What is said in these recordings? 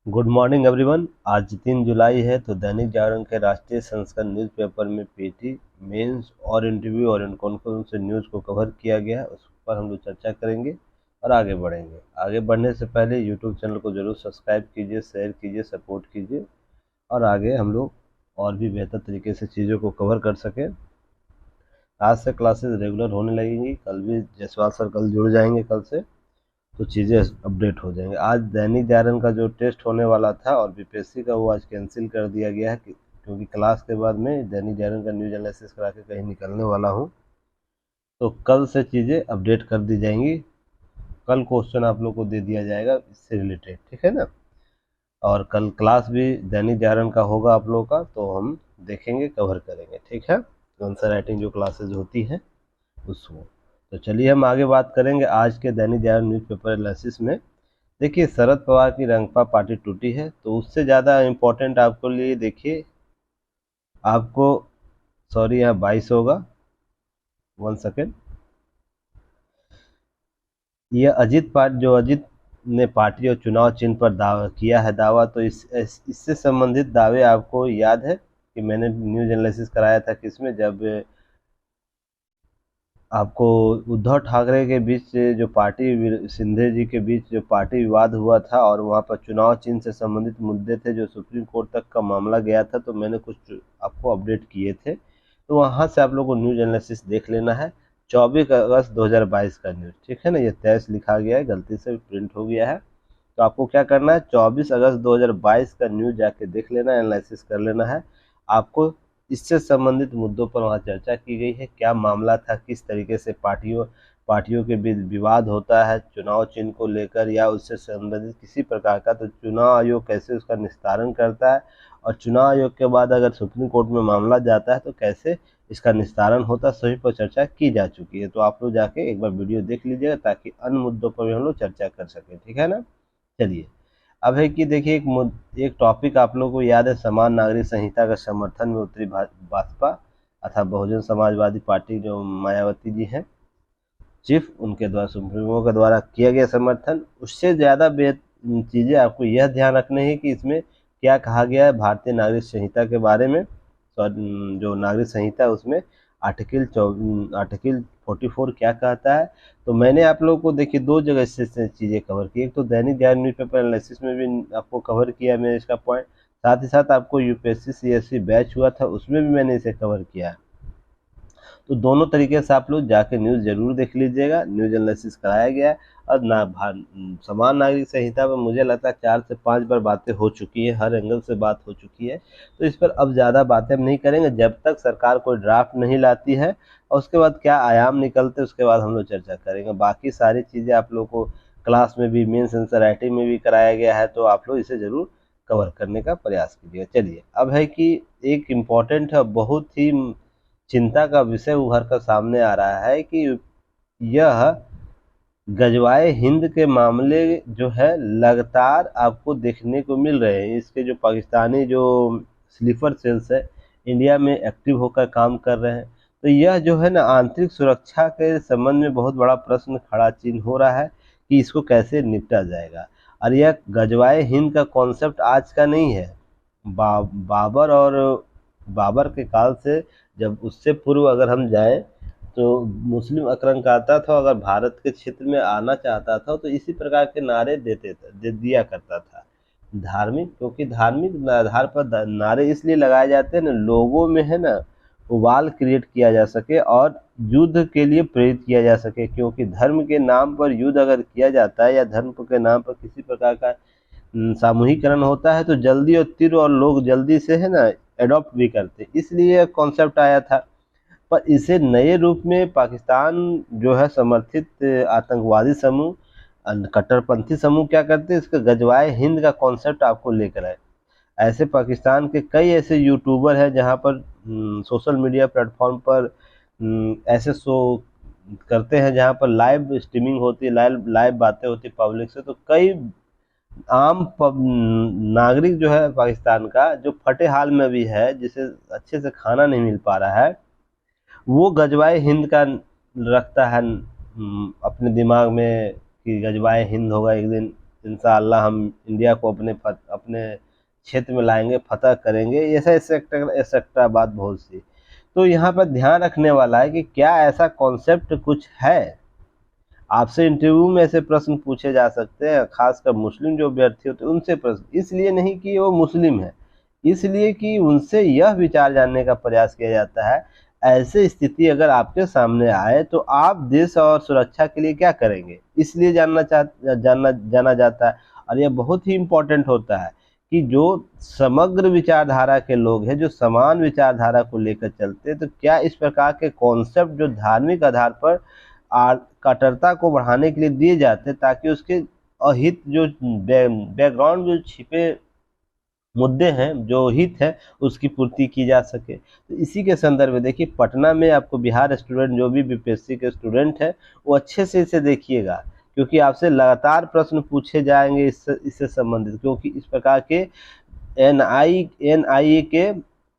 Good morning everyone. आज 3 जुलाई है तो दैनिक जागरण के राष्ट्रीय संस्करण न्यूज़पेपर में पीटी मेंस और इंटरव्यू और कौन कौन से न्यूज़ को कवर किया गया है उस पर हम लोग चर्चा करेंगे और आगे बढ़ेंगे। आगे बढ़ने से पहले यूट्यूब चैनल को जरूर सब्सक्राइब कीजिए, शेयर कीजिए, सपोर्ट कीजिए और आगे हम लोग और भी बेहतर तरीके से चीज़ों को कवर कर सकें। आज से क्लासेस रेगुलर होने लगेंगी, कल भी जयसवाल सर कल जुड़ जाएंगे, कल से तो चीज़ें अपडेट हो जाएंगे। आज दैनिक जागरण का जो टेस्ट होने वाला था और बीपीएससी का वो आज कैंसिल कर दिया गया है क्योंकि क्लास के बाद में दैनिक जागरण का न्यूज एनालिसिस करा के कहीं निकलने वाला हूँ, तो कल से चीज़ें अपडेट कर दी जाएंगी। कल क्वेश्चन आप लोग को दे दिया जाएगा इससे रिलेटेड, ठीक है ना। और कल क्लास भी दैनिक जागरण का होगा आप लोगों का, तो हम देखेंगे, कवर करेंगे, ठीक है। आंसर राइटिंग जो क्लासेज होती हैं उसको। तो चलिए हम आगे बात करेंगे आज के दैनिक जागरण न्यूज़पेपर एनालिसिस में। देखिए, शरद पवार की रंगपा पार्टी टूटी है, तो उससे ज़्यादा इम्पोर्टेंट आपको लिए देखिए, आपको सॉरी यहाँ 22 होगा, 1 सेकेंड। यह अजित ने पार्टी और चुनाव चिन्ह पर दावा किया है दावा, तो इससे संबंधित दावे आपको याद है कि मैंने न्यूज एनालिसिस कराया था किसमें, जब आपको उद्धव ठाकरे के बीच जो पार्टी सिंधे जी के बीच जो पार्टी विवाद हुआ था और वहां पर चुनाव चिन्ह से संबंधित मुद्दे थे जो सुप्रीम कोर्ट तक का मामला गया था, तो मैंने कुछ आपको अपडेट किए थे, तो वहां से आप लोगों को न्यूज एनालिसिस देख लेना है। 24 अगस्त 2022 का न्यूज, ठीक है ना, ये 23 लिखा गया है, गलती से प्रिंट हो गया है। तो आपको क्या करना है, 24 अगस्त 2022 का न्यूज जाके देख लेना, एनालिसिस कर लेना है। आपको इससे संबंधित मुद्दों पर वहाँ चर्चा की गई है, क्या मामला था, किस तरीके से पार्टियों के बीच विवाद होता है चुनाव चिन्ह को लेकर या उससे संबंधित किसी प्रकार का, तो चुनाव आयोग कैसे उसका निस्तारण करता है और चुनाव आयोग के बाद अगर सुप्रीम कोर्ट में मामला जाता है तो कैसे इसका निस्तारण होता है, सभी पर चर्चा की जा चुकी है। तो आप लोग जाके एक बार वीडियो देख लीजिएगा ताकि अन्य मुद्दों पर भी हम लोग चर्चा कर सकें, ठीक है ना। चलिए, अब है कि देखिए एक टॉपिक आप लोगों को याद है, समान नागरिक संहिता का समर्थन में उतरी भाजपा अर्थात बहुजन समाजवादी पार्टी, जो मायावती जी हैं चीफ, उनके द्वारा सुप्रीमो के द्वारा किया गया समर्थन। उससे ज़्यादा चीज़ें आपको यह ध्यान रखनी है कि इसमें क्या कहा गया है भारतीय नागरिक संहिता के बारे में। जो नागरिक संहिता है उसमें आर्टिकल 44 क्या कहता है। तो मैंने आप लोगों को देखिए दो जगह से चीज़ें कवर की, एक तो दैनिक जागरण न्यूज़पेपर एनालिसिस में भी आपको कवर किया मैंने इसका पॉइंट, साथ ही साथ आपको यूपीएससी सीएससी बैच हुआ था उसमें भी मैंने इसे कवर किया है। तो दोनों तरीके से आप लोग जाके न्यूज़ जरूर देख लीजिएगा, न्यूज़ एनालिसिस कराया गया है। और समान नागरिक संहिता पर मुझे लगता है 4 से 5 बार बातें हो चुकी है, हर एंगल से बात हो चुकी है, तो इस पर अब ज़्यादा बातें हम नहीं करेंगे जब तक सरकार कोई ड्राफ्ट नहीं लाती है, और उसके बाद क्या आयाम निकलते उसके बाद हम लोग चर्चा करेंगे। बाकी सारी चीज़ें आप लोग को क्लास में भी, मेंस आंसर राइटिंग में भी कराया गया है, तो आप लोग इसे ज़रूर कवर करने का प्रयास कीजिएगा। चलिए, अब है कि एक इम्पॉर्टेंट है, बहुत ही चिंता का विषय उभर कर सामने आ रहा है कि यह गजवाए हिंद के मामले जो है लगातार आपको देखने को मिल रहे हैं। इसके जो पाकिस्तानी जो स्लीपर सेल्स है इंडिया में एक्टिव होकर काम कर रहे हैं, तो यह जो है ना आंतरिक सुरक्षा के संबंध में बहुत बड़ा प्रश्न खड़ा चिन्ह हो रहा है कि इसको कैसे निपटा जाएगा। और यह गजवाए हिंद का कॉन्सेप्ट आज का नहीं है, बाबर और बाबर के काल से, जब उससे पूर्व अगर हम जाएं तो मुस्लिम आक्रांता था, अगर भारत के क्षेत्र में आना चाहता था तो इसी प्रकार के नारे दिया करता था। धार्मिक, क्योंकि धार्मिक आधार पर नारे इसलिए लगाए जाते हैं ना, लोगों में है ना उबाल क्रिएट किया जा सके और युद्ध के लिए प्रेरित किया जा सके, क्योंकि धर्म के नाम पर युद्ध अगर किया जाता है या धर्म के नाम पर किसी प्रकार का सामूहिकरण होता है तो जल्दी और तीव्र और लोग जल्दी से है ना एडॉप्ट भी करते, इसलिए कॉन्सेप्ट आया था। पर इसे नए रूप में पाकिस्तान जो है समर्थित आतंकवादी समूह, कट्टरपंथी समूह क्या करते हैं, इसका गजवाए हिंद का कॉन्सेप्ट आपको लेकर आए। ऐसे पाकिस्तान के कई ऐसे यूट्यूबर हैं जहां पर सोशल मीडिया प्लेटफॉर्म पर ऐसे शो करते हैं जहां पर लाइव स्ट्रीमिंग होती है, लाइव लाइव बातें होती है पब्लिक से, तो कई नागरिक जो है पाकिस्तान का, जो फटे हाल में भी है, जिसे अच्छे से खाना नहीं मिल पा रहा है, वो गजवाए हिंद का रखता है अपने दिमाग में कि गजवाए हिंद होगा एक दिन, इंशाअल्लाह हम इंडिया को अपने क्षेत्र में लाएंगे, फतह करेंगे, ऐसा एक्सेट्रा बात बहुत सी। तो यहाँ पर ध्यान रखने वाला है कि क्या ऐसा कॉन्सेप्ट कुछ है। आपसे इंटरव्यू में ऐसे प्रश्न पूछे जा सकते हैं, खासकर मुस्लिम जो अभ्यर्थी होते हैं उनसे प्रश्न, इसलिए नहीं कि वो मुस्लिम है, इसलिए कि उनसे यह विचार जानने का प्रयास किया जाता है, ऐसे स्थिति अगर आपके सामने आए तो आप देश और सुरक्षा के लिए क्या करेंगे, इसलिए जाना जाता है। और यह बहुत ही इम्पोर्टेंट होता है कि जो समग्र विचारधारा के लोग हैं, जो समान विचारधारा को लेकर चलते हैं, तो क्या इस प्रकार के कॉन्सेप्ट जो धार्मिक आधार पर कट्टरता को बढ़ाने के लिए दिए जाते हैं, ताकि उसके अहित जो बैकग्राउंड जो छिपे मुद्दे हैं, जो हित है, उसकी पूर्ति की जा सके। तो इसी के संदर्भ में देखिए, पटना में आपको बिहार स्टूडेंट जो भी बीपीएससी के स्टूडेंट है, वो अच्छे से इसे देखिएगा, क्योंकि आपसे लगातार प्रश्न पूछे जाएंगे इससे संबंधित, क्योंकि इस प्रकार के एनआईए के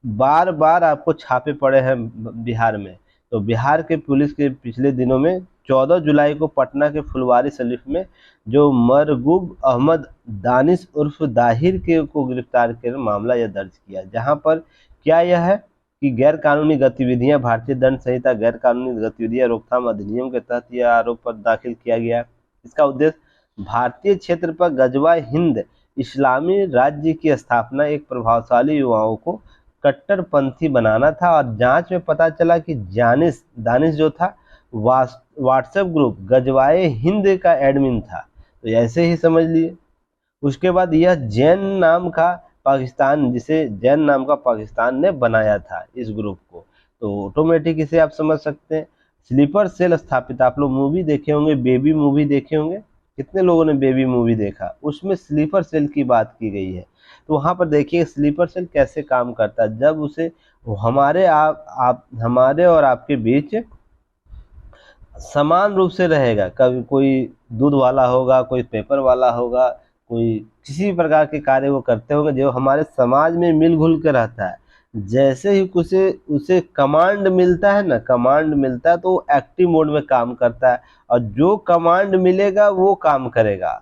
बार बार आपको छापे पड़े हैं बिहार में। तो बिहार के पुलिस के पिछले दिनों में 14 जुलाई को पटना के फुलवारी शरीफ में जो मरगूब अहमद दानिश उर्फ दाहिर के को गिरफ्तार कर मामला यह दर्ज किया, जहां पर क्या यह है कि गैर कानूनी गतिविधियां, भारतीय दंड संहिता गैर कानूनी गतिविधियां रोकथाम अधिनियम के तहत यह आरोप पर दाखिल किया गया। इसका उद्देश्य भारतीय क्षेत्र पर गजवा हिंद इस्लामी राज्य की स्थापना, एक प्रभावशाली युवाओं को कट्टरपंथी बनाना था। और जांच में पता चला कि दानिश जो था व्हाट्सएप ग्रुप गजवाए हिंद का एडमिन था, तो ऐसे ही समझ लिए। उसके बाद यह जैन नाम का पाकिस्तान ने बनाया था इस ग्रुप को, तो ऑटोमेटिक इसे आप समझ सकते हैं। स्लीपर सेल स्थापित, आप लोग मूवी देखे होंगे, बेबी मूवी देखे होंगे, कितने लोगों ने बेबी मूवी देखा, उसमें स्लीपर सेल की बात की गई है। तो वहां पर देखिए स्लीपर सेल कैसे काम करता है, जब उसे हमारे और आपके बीच समान रूप से रहेगा, कभी कोई दूध वाला होगा, कोई पेपर वाला होगा, कोई किसी प्रकार के कार्य वो करते होंगे जो हमारे समाज में मिलजुल के रहता है। जैसे ही उसे उसे कमांड मिलता है ना, कमांड मिलता है तो वो एक्टिव मोड में काम करता है, और जो कमांड मिलेगा वो काम करेगा।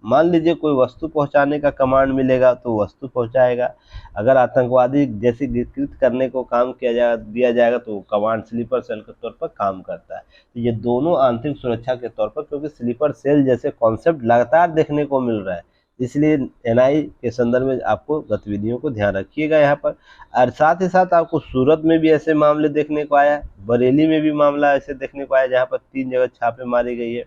मान लीजिए कोई वस्तु पहुंचाने का कमांड मिलेगा तो वस्तु पहुंचाएगा, अगर आतंकवादी जैसे कृत करने को काम दिया जाएगा तो कमांड स्लीपर सेल के तौर पर काम करता है। तो ये दोनों आंतरिक सुरक्षा के तौर पर, क्योंकि स्लीपर सेल जैसे कॉन्सेप्ट लगातार देखने को मिल रहा है, इसलिए एनआई के संदर्भ में आपको गतिविधियों को ध्यान रखिएगा यहाँ पर। और साथ ही साथ आपको सूरत में भी ऐसे मामले देखने को आया, बरेली में भी मामला ऐसे देखने को आया, जहाँ पर 3 जगह छापे मारी गई है।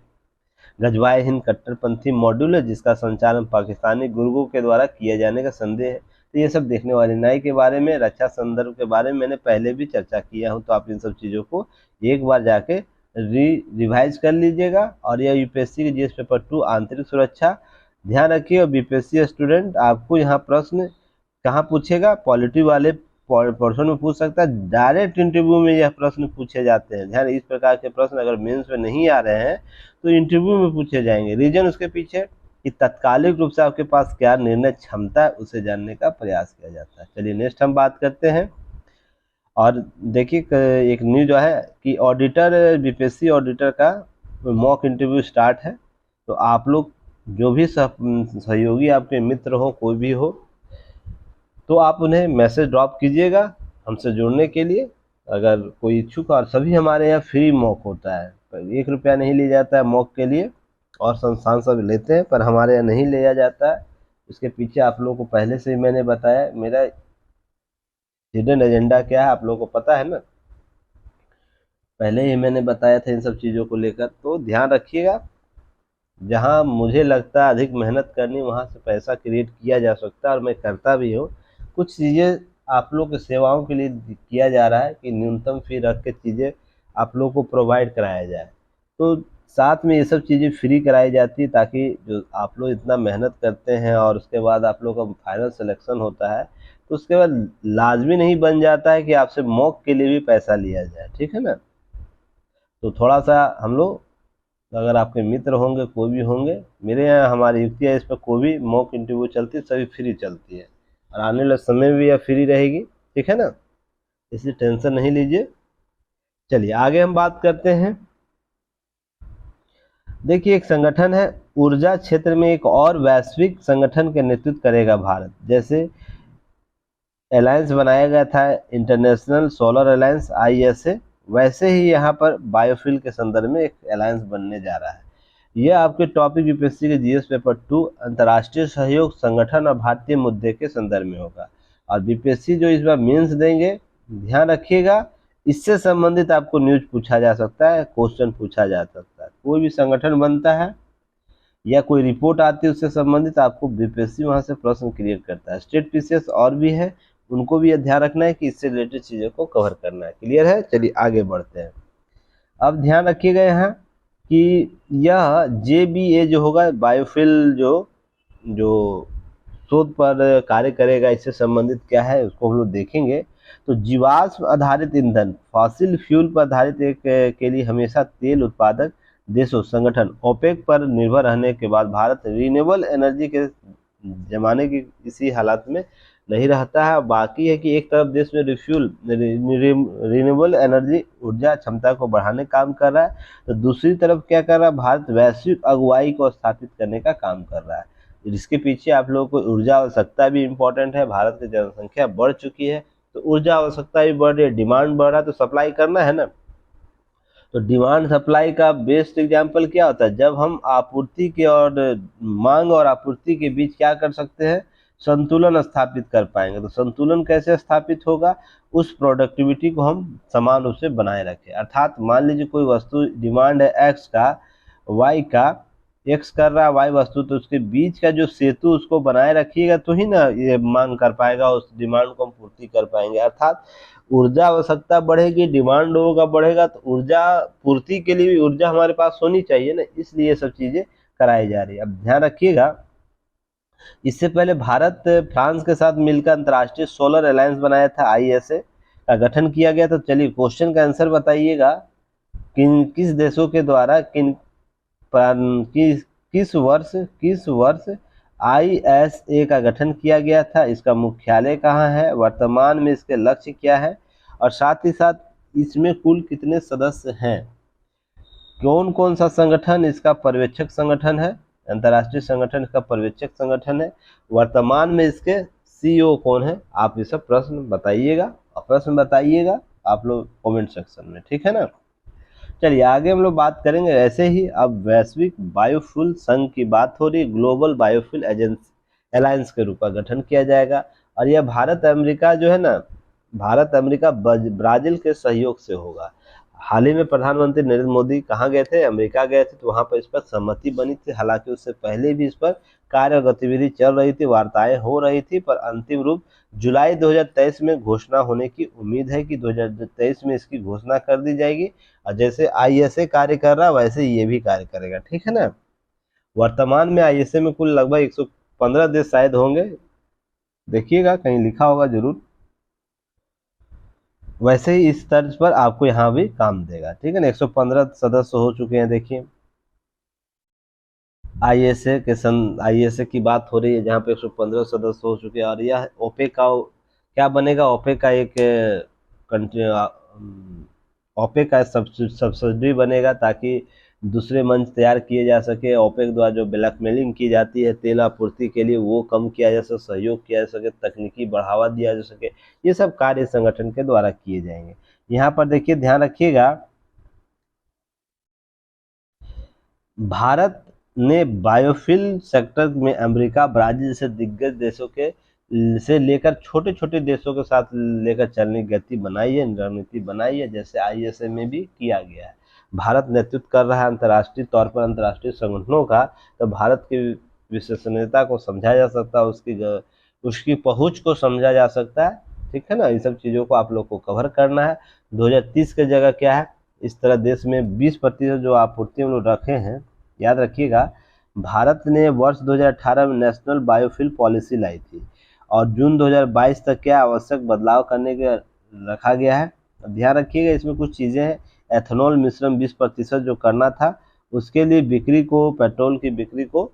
गजवाए हिंद कट्टरपंथी मॉड्यूल है जिसका संचालन पाकिस्तानी गुर्गों के द्वारा किया जाने का संदेह है। तो ये सब देखने वाले। न्याय के बारे में, रक्षा संदर्भ के बारे में मैंने पहले भी चर्चा किया हूँ, तो आप इन सब चीज़ों को एक बार जाके रिवाइज कर लीजिएगा। और यह यूपीएससी के जीएस पेपर 2 आंतरिक सुरक्षा, ध्यान रखिए। और बीपीएससी स्टूडेंट, आपको यहाँ प्रश्न कहाँ पूछेगा, पॉलिटी वाले पोर्शन में पूछ सकता है, डायरेक्ट इंटरव्यू में यह प्रश्न पूछे जाते हैं। ध्यान, इस प्रकार के प्रश्न अगर मेंस में नहीं आ रहे हैं तो इंटरव्यू में पूछे जाएंगे। रीजन उसके पीछे कि तत्कालिक रूप से आपके पास क्या निर्णय क्षमता है, उसे जानने का प्रयास किया जाता है। चलिए नेक्स्ट हम बात करते हैं। और देखिए एक न्यूज जो है कि ऑडिटर, बीपीएससी ऑडिटर का मॉक इंटरव्यू स्टार्ट है। तो आप लोग जो भी सहयोगी आपके मित्र हो, कोई भी हो, तो आप उन्हें मैसेज ड्रॉप कीजिएगा हमसे जुड़ने के लिए, अगर कोई इच्छुक। और सभी हमारे यहाँ फ्री मॉक होता है, 1 रुपया नहीं लिया जाता है मॉक के लिए, और संस्थान सब लेते हैं पर हमारे यहाँ नहीं लिया जाता है। इसके पीछे आप लोगों को पहले से ही मैंने बताया, मेरा हिडन एजेंडा क्या है आप लोगों को पता है ना, पहले ही मैंने बताया था इन सब चीज़ों को लेकर। तो ध्यान रखिएगा, जहाँ मुझे लगता है अधिक मेहनत करनी, वहाँ से पैसा क्रिएट किया जा सकता है, और मैं करता भी हूँ। कुछ चीज़ें आप लोग की सेवाओं के लिए किया जा रहा है कि न्यूनतम फी रख के चीज़ें आप लोग को प्रोवाइड कराया जाए। तो साथ में ये सब चीज़ें फ्री कराई जाती है, ताकि जो आप लोग इतना मेहनत करते हैं और उसके बाद आप लोग का फाइनल सिलेक्शन होता है, तो उसके बाद लाजमी नहीं बन जाता है कि आपसे मॉक के लिए भी पैसा लिया जाए, ठीक है ना। तो थोड़ा सा हम लोग, अगर आपके मित्र होंगे, कोई भी होंगे, मेरे यहाँ हमारी युक्ति है, इस पर कोई भी मॉक इंटरव्यू चलती है, सभी फ्री चलती है, और आने वाले समय में भी यह फ्री रहेगी, ठीक है ना, इसलिए टेंशन नहीं लीजिए। चलिए आगे हम बात करते हैं। देखिए, एक संगठन है ऊर्जा क्षेत्र में एक और वैश्विक संगठन के नेतृत्व करेगा भारत। जैसे अलायंस बनाया गया था इंटरनेशनल सोलर अलायंस ISA, वैसे ही यहाँ पर बायोफ्यूल के संदर्भ में एक अलायंस बनने जा रहा है। यह आपके टॉपिक यूपीएससी के जीएस पेपर 2 अंतर्राष्ट्रीय सहयोग संगठन और भारतीय मुद्दे के संदर्भ में होगा। और बीपीएससी जो इस बार मेंस देंगे, ध्यान रखिएगा, इससे संबंधित आपको न्यूज पूछा जा सकता है, क्वेश्चन पूछा जा सकता है। कोई भी संगठन बनता है या कोई रिपोर्ट आती है उससे संबंधित, आपको बीपीएससी वहां से प्रश्न क्रिएट करता है। स्टेट पीसीएस और भी है, उनको भी यह ध्यान रखना है कि इससे रिलेटेड चीज़ों को कवर करना है। क्लियर है? चलिए आगे बढ़ते हैं। अब ध्यान रखिएगा यहाँ कि यह JBA जो होगा, बायोफ्यूल जो जो शोध पर कार्य करेगा, इससे संबंधित क्या है उसको हम लोग देखेंगे। तो जीवाश्म आधारित ईंधन, फॉसिल फ्यूल पर आधारित एक के लिए हमेशा तेल उत्पादक देशों संगठन ओपेक पर निर्भर रहने के बाद भारत रिन्यूएबल एनर्जी के जमाने की इसी हालात में नहीं रहता है। बाकी है कि एक तरफ देश में रिन्यूएबल एनर्जी ऊर्जा क्षमता को बढ़ाने का काम कर रहा है, तो दूसरी तरफ क्या कर रहा है, भारत वैश्विक अगुवाई को स्थापित करने का काम कर रहा है। इसके पीछे आप लोगों को ऊर्जा आवश्यकता भी इम्पोर्टेंट है। भारत की जनसंख्या बढ़ चुकी है, तो ऊर्जा आवश्यकता भी बढ़ रही है, डिमांड बढ़ रहा है, तो सप्लाई करना है ना। तो डिमांड सप्लाई का बेस्ट एग्जाम्पल क्या होता है, जब हम आपूर्ति के और मांग और आपूर्ति के बीच क्या कर सकते हैं, संतुलन स्थापित कर पाएंगे। तो संतुलन कैसे स्थापित होगा, उस प्रोडक्टिविटी को हम समान रूप से बनाए रखें। अर्थात मान लीजिए कोई वस्तु डिमांड है एक्स का, वाई का, एक्स कर रहा है वाई वस्तु, तो उसके बीच का जो सेतु उसको बनाए रखिएगा तो ही ना ये मांग कर पाएगा, उस डिमांड को हम पूर्ति कर पाएंगे। अर्थात ऊर्जा आवश्यकता बढ़ेगी, डिमांड होगा बढ़ेगा, तो ऊर्जा पूर्ति के लिए भी ऊर्जा हमारे पास होनी चाहिए ना, इसलिए ये सब चीजें कराई जा रही है। अब ध्यान रखिएगा, इससे पहले भारत फ्रांस के साथ मिलकर अंतर्राष्ट्रीय सोलर अलायंस बनाया था, ISA का गठन किया गया। तो चलिए क्वेश्चन का आंसर बताइएगा, किस देशों के द्वारा किस वर्ष ISA का गठन किया गया था, इसका मुख्यालय कहाँ है, वर्तमान में इसके लक्ष्य क्या है, और साथ ही साथ इसमें कुल कितने सदस्य हैं, कौन कौन सा संगठन इसका पर्यवेक्षक संगठन है, अंतर्राष्ट्रीय संगठन इसका पर्यवेक्षक संगठन है, वर्तमान में इसके CEO कौन है। आप ये सब प्रश्न बताइएगा, और प्रश्न बताइएगा आप लोग कमेंट सेक्शन में, ठीक है ना। चलिए आगे हम लोग बात करेंगे। ऐसे ही अब वैश्विक बायोफ्यूल संघ की बात हो रही, ग्लोबल बायोफ्यूल एजेंसी अलायंस के रूप में गठन किया जाएगा, और यह भारत अमेरिका जो है ना, भारत अमेरिका ब्राजील के सहयोग से होगा। हाल ही में प्रधानमंत्री नरेंद्र मोदी कहाँ गए थे, अमेरिका गए थे, तो वहां पर इस पर सहमति बनी थी। हालांकि उससे पहले भी इस पर कार्य गतिविधि चल रही थी, वार्ताएं हो रही थी, पर अंतिम रूप जुलाई 2023 में घोषणा होने की उम्मीद है कि 2023 में इसकी घोषणा कर दी जाएगी। और जैसे ISA कार्य कर रहा है वैसे ये भी कार्य करेगा, ठीक है ना। वर्तमान में ISA में कुल लगभग 115 देश शायद होंगे, देखिएगा कहीं लिखा होगा जरूर। वैसे ही इस तर्ज पर आपको यहाँ भी काम देगा, ठीक है ना। 115 सदस्य हो चुके हैं। देखिए ISA की बात हो रही है जहाँ पे 115 सदस्य हो चुके हैं, और यह ओपेक का क्या बनेगा, ओपेक का एक कंट्री, ओपेक का सब्सिडी बनेगा, ताकि दूसरे मंच तैयार किए जा सके। ओपेक द्वारा जो ब्लैकमेलिंग की जाती है तेल आपूर्ति के लिए, वो कम किया जा सके, सहयोग किया जा सके, तकनीकी बढ़ावा दिया जा सके, ये सब कार्य संगठन के द्वारा किए जाएंगे। यहाँ पर देखिए ध्यान रखिएगा, भारत ने बायोफ्यूल सेक्टर में अमेरिका, ब्राजील से दिग्गज देशों के से लेकर छोटे छोटे देशों के साथ लेकर चलने की गति बनाई है, रणनीति बनाई है, जैसे ISA में भी किया गया है। भारत नेतृत्व कर रहा है अंतर्राष्ट्रीय तौर पर अंतर्राष्ट्रीय संगठनों का, तो भारत की विश्वसनीयता को समझा जा सकता है, उसकी पहुंच को समझा जा सकता है, ठीक है ना। इन सब चीज़ों को आप लोग को कवर करना है। 2030 की जगह क्या है, इस तरह देश में 20% जो आपूर्ति हम लोग रखे हैं, याद रखिएगा। भारत ने वर्ष 2018 में नेशनल बायोफ्यूल पॉलिसी लाई थी, और जून 2022 तक क्या आवश्यक बदलाव करने के रखा गया है। ध्यान रखिएगा, इसमें कुछ चीज़ें हैं। एथेनॉल मिश्रण 20% जो करना था, उसके लिए बिक्री को, पेट्रोल की बिक्री को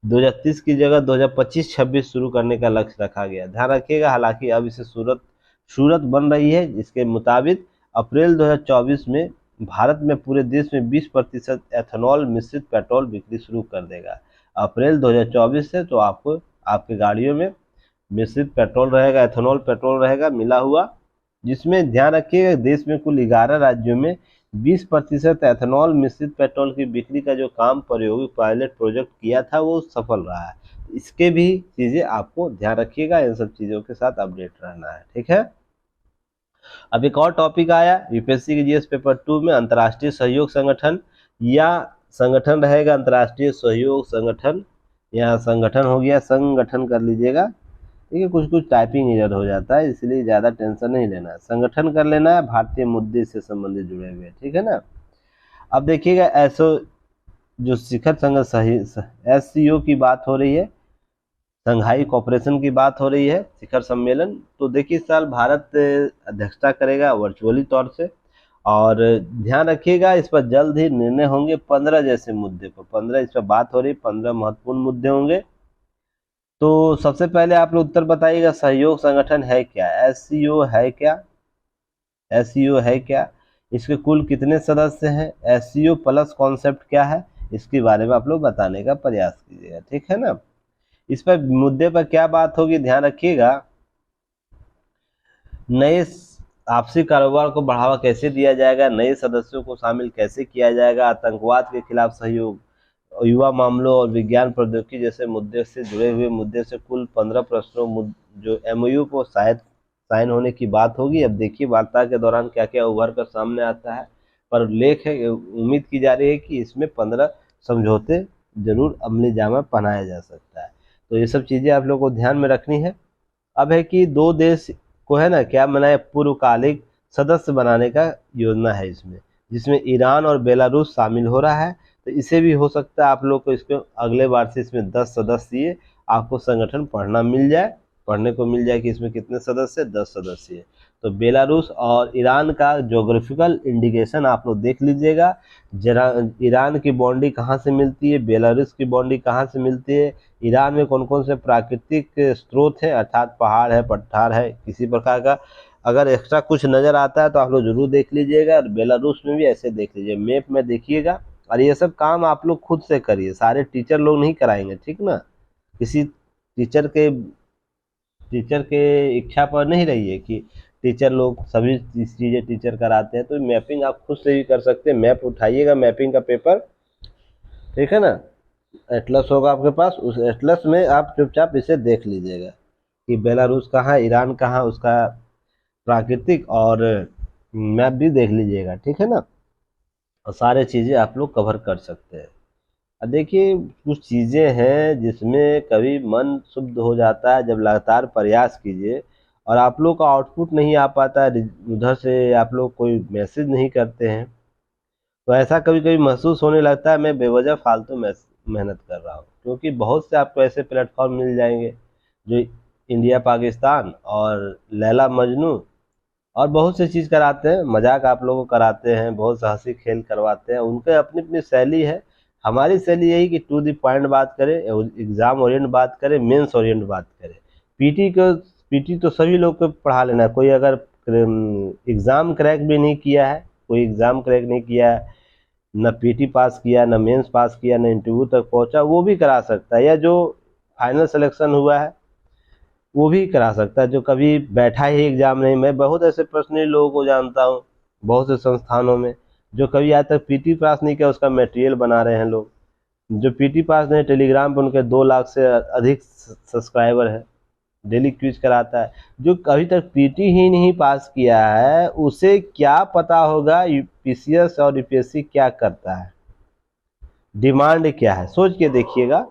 2030 की जगह 2025-26 शुरू करने का लक्ष्य रखा गया। ध्यान रखिएगा, हालांकि अब इसे सूरत बन रही है, इसके मुताबिक अप्रैल 2024 में भारत में पूरे देश में 20% एथेनॉल मिश्रित पेट्रोल बिक्री शुरू कर देगा अप्रैल 2024 से। तो आपको आपके गाड़ियों में मिश्रित पेट्रोल रहेगा, एथेनॉल पेट्रोल रहेगा मिला हुआ, जिसमें ध्यान रखिएगा देश में कुल 11 राज्यों में 20% एथेनॉल मिश्रित पेट्रोल की बिक्री का जो काम प्रायोगिक पायलट प्रोजेक्ट किया था वो सफल रहा है। इसके भी चीज़ें आपको ध्यान रखिएगा, इन सब चीज़ों के साथ अपडेट रहना है, ठीक है। अब एक और टॉपिक आया यूपीएससी के जीएस पेपर 2 में, अंतर्राष्ट्रीय सहयोग संगठन या संगठन रहेगा अंतर्राष्ट्रीय सहयोग संगठन, या संगठन हो गया, संगठन कर लीजिएगा, ठीक है। कुछ कुछ टाइपिंग एरर हो जाता है इसलिए ज़्यादा टेंशन नहीं लेना है, संगठन कर लेना है, भारतीय मुद्दे से संबंधित जुड़े हुए, ठीक है ना। अब देखिएगा ऐसो जो शिखर संघ सही एससीओ की बात हो रही है, संघाई कॉपरेशन की बात हो रही है, शिखर सम्मेलन। तो देखिए इस साल भारत अध्यक्षता करेगा वर्चुअली तौर से, और ध्यान रखिएगा इस पर जल्द ही निर्णय होंगे 15 जैसे मुद्दे पर, 15 इस पर बात हो रही, 15 महत्वपूर्ण मुद्दे होंगे। तो सबसे पहले आप लोग उत्तर बताइएगा, सहयोग संगठन है क्या, एससीओ है क्या, एससीओ है क्या, इसके कुल कितने सदस्य हैं, एससीओ प्लस कॉन्सेप्ट क्या है, इसके बारे में आप लोग बताने का प्रयास कीजिएगा, ठीक है ना। इस पर मुद्दे पर क्या बात होगी ध्यान रखिएगा, नए आपसी कारोबार को बढ़ावा कैसे दिया जाएगा, नए सदस्यों को शामिल कैसे किया जाएगा, आतंकवाद के खिलाफ सहयोग, युवा मामलों और विज्ञान प्रौद्योगिकी जैसे मुद्दे से जुड़े हुए मुद्दे से कुल 15 प्रश्नों जो एमओयू को शायद साइन होने की बात होगी। अब देखिए वार्ता के दौरान क्या क्या उभर कर सामने आता है, पर उल्लेख है, उम्मीद की जा रही है कि इसमें 15 समझौते जरूर अमली जामा पहनाया जा सकता है। तो ये सब चीज़ें आप लोग को ध्यान में रखनी है। अब है कि दो देश को है ना क्या बनाए, पूर्वकालिक सदस्य बनाने का योजना है इसमें, जिसमें ईरान और बेलारूस शामिल हो रहा है। तो इसे भी हो सकता है आप लोग को इसको अगले बार से इसमें 10 सदस्य आपको संगठन पढ़ने को मिल जाए कि इसमें कितने सदस्य, 10 सदस्य है। तो बेलारूस और ईरान का ज्योग्राफिकल इंडिकेशन आप लोग देख लीजिएगा, जरा ईरान की बाउंड्री कहाँ से मिलती है, बेलारूस की बाउंड्री कहाँ से मिलती है, ईरान में कौन कौन से प्राकृतिक स्रोत हैं, अर्थात पहाड़ है, पठार है, किसी प्रकार का अगर एक्स्ट्रा कुछ नज़र आता है तो आप लोग जरूर देख लीजिएगा। और बेलारूस में भी ऐसे देख लीजिए, मैप में देखिएगा। और ये सब काम आप लोग खुद से करिए, सारे टीचर लोग नहीं कराएंगे, ठीक ना। किसी टीचर के इच्छा पर नहीं रहिए कि टीचर लोग सभी चीज़ें टीचर कराते हैं। तो मैपिंग आप खुद से भी कर सकते हैं, मैप उठाइएगा, मैपिंग का पेपर, ठीक है ना। एटलस होगा आपके पास, उस एटलस में आप चुपचाप इसे देख लीजिएगा कि बेलारूस कहाँ है, ईरान कहाँ, उसका प्राकृतिक और मैप भी देख लीजिएगा, ठीक है ना। और सारे चीज़ें आप लोग कवर कर सकते हैं। अब देखिए कुछ चीज़ें हैं जिसमें कभी मन शुद्ध हो जाता है जब लगातार प्रयास कीजिए और आप लोग का आउटपुट नहीं आ पाता है, उधर से आप लोग कोई मैसेज नहीं करते हैं, तो ऐसा कभी कभी महसूस होने लगता है मैं बेवजह फालतू मेहनत कर रहा हूँ। क्योंकि बहुत से आपको ऐसे प्लेटफॉर्म मिल जाएंगे जो इंडिया पाकिस्तान और लैला मजनू और बहुत सी चीज़ कराते हैं, मजाक आप लोगों को कराते हैं, बहुत सा हंसी खेल करवाते हैं, उनके अपनी अपनी शैली है। हमारी शैली यही कि टू द पॉइंट बात करें, एग्जाम ओरिएंट बात करें, मेंस ओरिएंट बात करें। पीटी तो सभी लोग को पढ़ा लेना है, कोई अगर एग्ज़ाम क्रैक भी नहीं किया है, कोई एग्ज़ाम क्रैक नहीं किया है, न पीटी पास किया, न मेंस पास किया, न इंटरव्यू तक पहुंचा, वो भी करा सकता है, या जो फाइनल सिलेक्शन हुआ है वो भी करा सकता है, जो कभी बैठा ही एग्जाम नहीं। मैं बहुत ऐसे पर्सनली लोगों को जानता हूँ बहुत से संस्थानों में जो कभी आज तक पीटी पास नहीं किया, उसका मटेरियल बना रहे हैं लोग। जो पीटी पास नहीं, टेलीग्राम पर उनके 2 लाख से अधिक सब्सक्राइबर है, डेली क्विज कराता है। जो अभी तक पीटी ही नहीं पास किया है उसे क्या पता होगा यूपीसीएस और यूपीएससी क्या करता है, डिमांड क्या है, सोच के देखिएगा।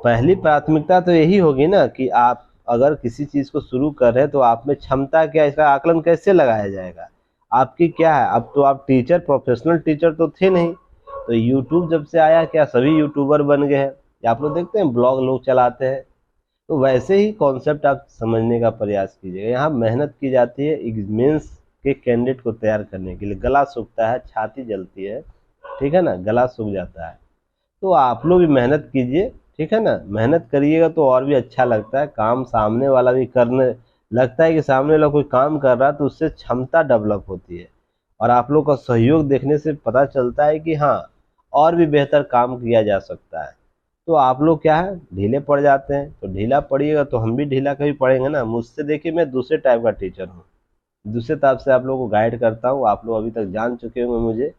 पहली प्राथमिकता तो यही होगी ना कि आप अगर किसी चीज़ को शुरू कर रहे हैं तो आप में क्षमता क्या है, इसका आकलन कैसे लगाया जाएगा, आपकी क्या है। अब तो आप टीचर, प्रोफेशनल टीचर तो थे नहीं, तो यूट्यूब जब से आया क्या सभी यूट्यूबर बन गए हैं, या आप लोग देखते हैं ब्लॉग लोग चलाते हैं। तो वैसे ही कॉन्सेप्ट आप समझने का प्रयास कीजिएगा। यहाँ मेहनत की जाती है मेंस के कैंडिडेट को तैयार करने के लिए, गला सूखता है, छाती जलती है, ठीक है ना, गला सूख जाता है। तो आप लोग भी मेहनत कीजिए, ठीक है ना। मेहनत करिएगा तो और भी अच्छा लगता है, काम सामने वाला भी करने लगता है कि सामने वाला कोई काम कर रहा है तो उससे क्षमता डेवलप होती है। और आप लोग का सहयोग देखने से पता चलता है कि हाँ, और भी बेहतर काम किया जा सकता है। तो आप लोग क्या है, ढीले पड़ जाते हैं। तो ढीला पड़िएगा तो हम भी ढीला कभी पड़ेंगे ना। मुझसे देखिए, मैं दूसरे टाइप का टीचर हूँ, दूसरे टाइप से आप लोगों को गाइड करता हूँ। आप लोग अभी तक जान चुके होंगे मुझे,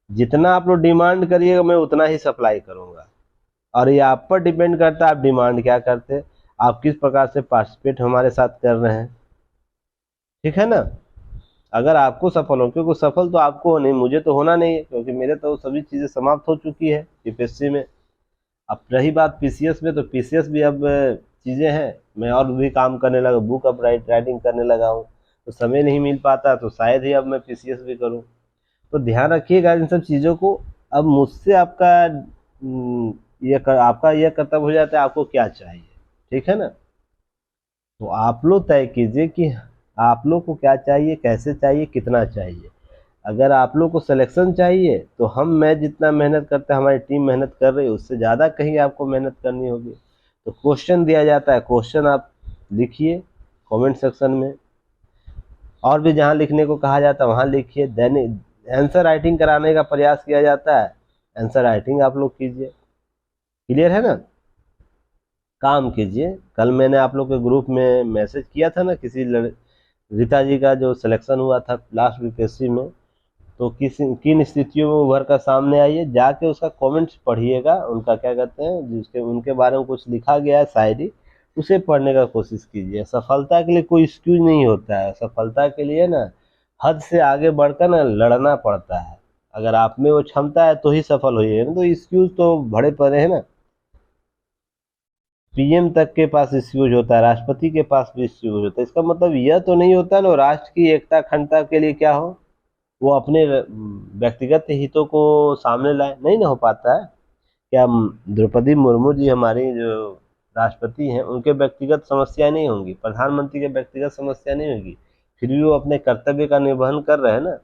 जितना आप लोग डिमांड करिएगा मैं उतना ही सप्लाई करूँगा। और ये आप पर डिपेंड करता है आप डिमांड क्या करते हैं, आप किस प्रकार से पार्टिसिपेट हमारे साथ कर रहे हैं, ठीक है ना। अगर आपको सफल हो, क्योंकि सफल तो आपको हो नहीं, मुझे तो होना नहीं है, क्योंकि मेरे तो सभी चीज़ें समाप्त हो चुकी है यूपीएससी में। अब रही बात पीसीएस में, तो पीसीएस भी अब चीज़ें हैं, मैं और भी काम करने लगा, बुक अब राइटिंग करने लगा हूँ, तो समय नहीं मिल पाता, तो शायद ही अब मैं पीसीएस भी करूँ। तो ध्यान रखिएगा इन सब चीज़ों को। अब मुझसे आपका आपका यह कर्तव्य हो जाता है, आपको क्या चाहिए, ठीक है ना। तो आप लोग तय कीजिए कि आप लोग को क्या चाहिए, कैसे चाहिए, कितना चाहिए। अगर आप लोग को सिलेक्शन चाहिए तो मैं जितना मेहनत करता है, हमारी टीम मेहनत कर रही है, उससे ज़्यादा कहीं आपको मेहनत करनी होगी। तो क्वेश्चन दिया जाता है, क्वेश्चन आप लिखिए कमेंट सेक्शन में, और भी जहाँ लिखने को कहा जाता है वहाँ लिखिए। दैनिक आंसर राइटिंग कराने का प्रयास किया जाता है, आंसर राइटिंग आप लोग कीजिए। क्लियर है ना। काम कीजिए। कल मैंने आप लोग के ग्रुप में मैसेज किया था ना, रीता जी का जो सिलेक्शन हुआ था लास्ट यूपीएससी में, तो किन स्थितियों में उभर कर सामने आई है, जाके उसका कमेंट्स पढ़िएगा। उनका क्या कहते हैं, जिसके उनके बारे में कुछ लिखा गया है शायरी, उसे पढ़ने का कोशिश कीजिए। सफलता के लिए कोई एक्सक्यूज नहीं होता है, सफलता के लिए ना हद से आगे बढ़कर ना लड़ना पड़ता है। अगर आप में वो क्षमता है तो ही सफल होइए, नहीं तो एक्सक्यूज तो भरे पड़े हैं ना। पीएम तक के पास एक्सक्यूज होता है, राष्ट्रपति के पास भी एक्सक्यूज होता है। इसका मतलब यह तो नहीं होता ना राष्ट्र की एकता अखंडता के लिए क्या हो, वो अपने व्यक्तिगत हितों को सामने लाए, नहीं ना हो पाता है। क्या द्रौपदी मुर्मू जी हमारी जो राष्ट्रपति हैं, उनके व्यक्तिगत समस्या नहीं होंगी, प्रधानमंत्री के व्यक्तिगत समस्या नहीं होगी, फिर भी वो अपने कर्तव्य का निर्वहन कर रहे हैं ना।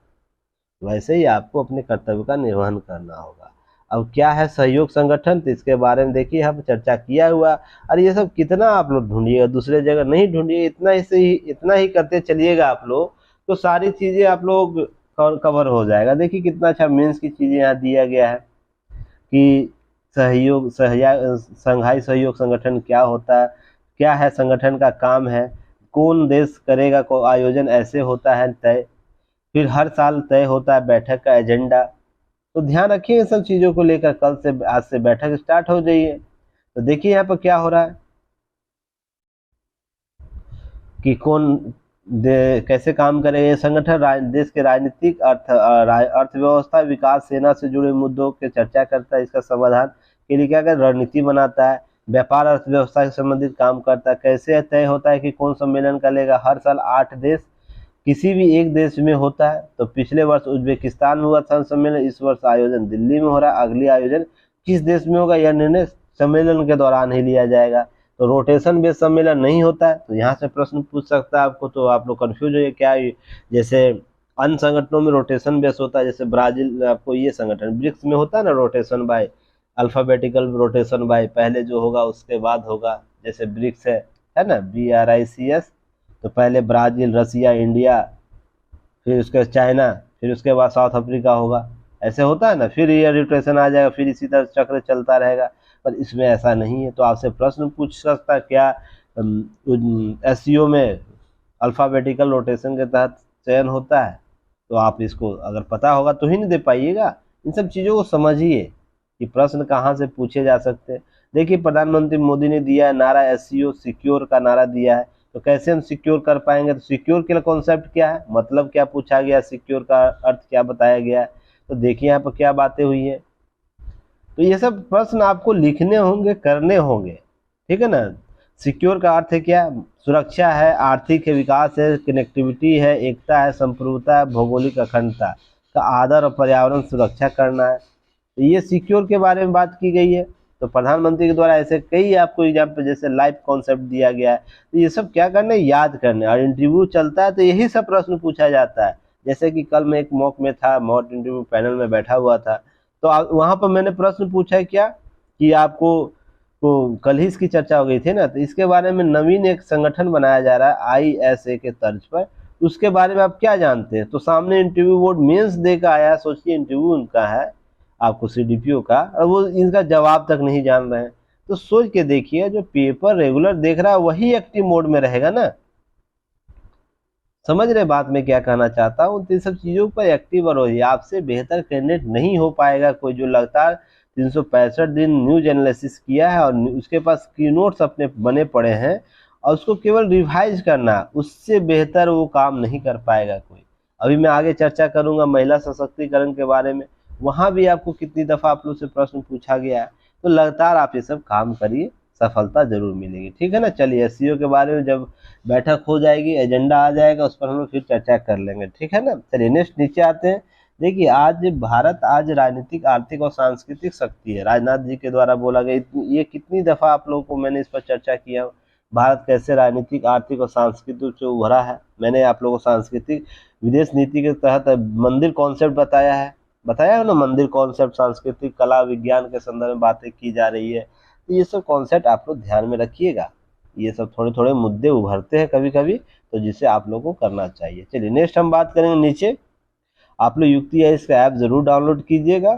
वैसे ही आपको अपने कर्तव्य का निर्वहन करना होगा। अब क्या है सहयोग संगठन, तो इसके बारे में देखिए हम चर्चा किया हुआ। अरे ये सब कितना आप लोग ढूंढिएगा, दूसरे जगह नहीं ढूंढिए, इतना ही करते चलिएगा आप लोग, तो सारी चीजें आप लोग कवर हो जाएगा। देखिए कितना अच्छा मेंस की चीजें यहाँ दिया गया है कि संघाई सहयोग संगठन क्या होता है, क्या है संगठन का काम है, कौन देश करेगा को आयोजन ऐसे होता है तय, फिर हर साल तय होता है बैठक का एजेंडा। तो ध्यान रखिए इन सब चीज़ों को लेकर, कल से आज से बैठक स्टार्ट हो जाइए। तो देखिए यहाँ पर क्या हो रहा है कि कैसे काम करे ये संगठन, देश के राजनीतिक अर्थव्यवस्था विकास सेना से जुड़े मुद्दों के चर्चा करता है, इसका समाधान के लिए क्या कर रणनीति बनाता है, व्यापार अर्थव्यवस्था से संबंधित काम करता है। कैसे तय होता है कि कौन सम्मेलन करेगा, हर साल 8 देश किसी भी एक देश में होता है। तो पिछले वर्ष उज्बेकिस्तान में हुआ था सम्मेलन, इस वर्ष आयोजन दिल्ली में हो रहा है, अगली आयोजन किस देश में होगा यह निर्णय सम्मेलन के दौरान ही लिया जाएगा। तो रोटेशन बेस्ड सम्मेलन नहीं होता है, तो यहाँ से प्रश्न पूछ सकता है आपको, तो आप लोग कंफ्यूज हो क्या। जैसे अन्य संगठनों में रोटेशन बेस होता है, जैसे ब्राजील आपको ये संगठन ब्रिक्स में होता है ना rotation bye alphabetical rotation bye, पहले जो होगा उसके बाद होगा। जैसे ब्रिक्स है ना, BRICS, तो पहले ब्राज़ील, रसिया, इंडिया, फिर उसके बाद चाइना, फिर उसके बाद साउथ अफ्रीका होगा। ऐसे होता है ना, फिर ये रोटेशन आ जाएगा, फिर इसी तरह चक्र चलता रहेगा। पर इसमें ऐसा नहीं है। तो आपसे प्रश्न पूछ सकता है क्या SEO में अल्फ़ाबेटिकल रोटेशन के तहत चयन होता है। तो आप इसको अगर पता होगा तो ही नहीं दे पाइएगा। इन सब चीज़ों को समझिए कि प्रश्न कहाँ से पूछे जा सकते हैं। देखिए प्रधानमंत्री मोदी ने दिया है नारा, SEO सिक्योर का नारा दिया है। तो कैसे हम सिक्योर कर पाएंगे, तो सिक्योर के लिए कॉन्सेप्ट क्या है, मतलब क्या पूछा गया, सिक्योर का अर्थ क्या बताया गया है। तो देखिए यहाँ पर क्या बातें हुई है। तो ये सब प्रश्न आपको लिखने होंगे, करने होंगे, ठीक है ना। सिक्योर का अर्थ है क्या, सुरक्षा है, आर्थिक है, विकास है, कनेक्टिविटी है, एकता है, संप्रभुता है, भौगोलिक अखंडता का आदर और पर्यावरण सुरक्षा करना है। तो ये सिक्योर के बारे में बात की गई है। तो प्रधानमंत्री के द्वारा ऐसे कई आपको एग्जाम्पल, जैसे लाइफ कॉन्सेप्ट दिया गया है। तो ये सब क्या करना है, याद करना है। और इंटरव्यू चलता है तो यही सब प्रश्न पूछा जाता है। जैसे कि कल मैं एक मॉक में था, मॉक इंटरव्यू पैनल में बैठा हुआ था, तो वहां पर मैंने प्रश्न पूछा है क्या कि आपको कल ही इसकी चर्चा हो गई थी ना, तो इसके बारे में नवीन एक संगठन बनाया जा रहा है ISA के तर्ज पर, उसके बारे में आप क्या जानते हैं? तो सामने इंटरव्यू बोर्ड मेंस दे कर आया, सोचिए इंटरव्यू उनका है आपको सीडीपीओ का, और वो इनका जवाब तक नहीं जान रहे हैं। तो सोच के देखिए, जो पेपर रेगुलर देख रहा है वही एक्टिव मोड में रहेगा ना। समझ रहे बात में क्या कहना चाहता हूँ? तो इन सब चीजों पर एक्टिव रहिए, आपसे बेहतर कैंडिडेट नहीं हो पाएगा कोई जो लगातार 365 दिन न्यूज एनालिसिस किया है और उसके पास की नोट्स अपने बने पड़े हैं और उसको केवल रिवाइज करना, उससे बेहतर वो काम नहीं कर पाएगा कोई। अभी मैं आगे चर्चा करूंगा महिला सशक्तिकरण के बारे में, वहां भी आपको कितनी दफा आप लोग से प्रश्न पूछा गया है। तो लगातार आप ये सब काम करिए, सफलता जरूर मिलेगी। ठीक है ना। चलिए एसईओ के बारे में जब बैठक हो जाएगी, एजेंडा आ जाएगा, उस पर हम लोग फिर चर्चा कर लेंगे। ठीक है ना। चलिए नेक्स्ट नीचे आते हैं। देखिए आज भारत आज राजनीतिक, आर्थिक और सांस्कृतिक शक्ति है, राजनाथ जी के द्वारा बोला गया। ये कितनी दफा आप लोगों को मैंने इस पर चर्चा किया, भारत कैसे राजनीतिक, आर्थिक और सांस्कृतिक रूप से उभरा है। मैंने आप लोगों को सांस्कृतिक विदेश नीति के तहत मंदिर कॉन्सेप्ट बताया है ना, मंदिर कॉन्सेप्ट, सांस्कृतिक कला विज्ञान के संदर्भ में बातें की जा रही है। तो ये सब कॉन्सेप्ट आप लोग ध्यान में रखिएगा। ये सब थोड़े थोड़े मुद्दे उभरते हैं कभी कभी, तो जिसे आप लोगों को करना चाहिए। चलिए नेक्स्ट हम बात करेंगे नीचे। आप लोग युक्ति है इसका ऐप जरूर डाउनलोड कीजिएगा,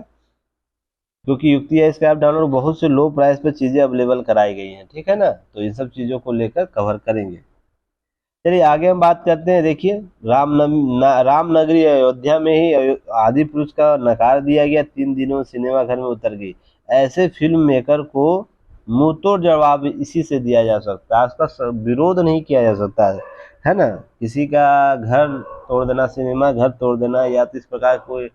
क्योंकि युक्ति है इसका ऐप डाउनलोड बहुत से लो प्राइस पे चीजें अवेलेबल कराई गई हैं। ठीक है ना। तो इन सब चीजों को लेकर कवर करेंगे। चलिए आगे हम बात करते हैं। देखिए रामनगरी अयोध्या में ही आदि पुरुष का नकार दिया गया, 3 दिनों में सिनेमा घर में उतर गई। ऐसे फिल्म मेकर को मुंह तोड़ जवाब इसी से दिया जा सकता है, उसका विरोध नहीं किया जा सकता है ना। किसी का घर तोड़ देना, सिनेमा घर तोड़ देना, या तो इस प्रकार कोई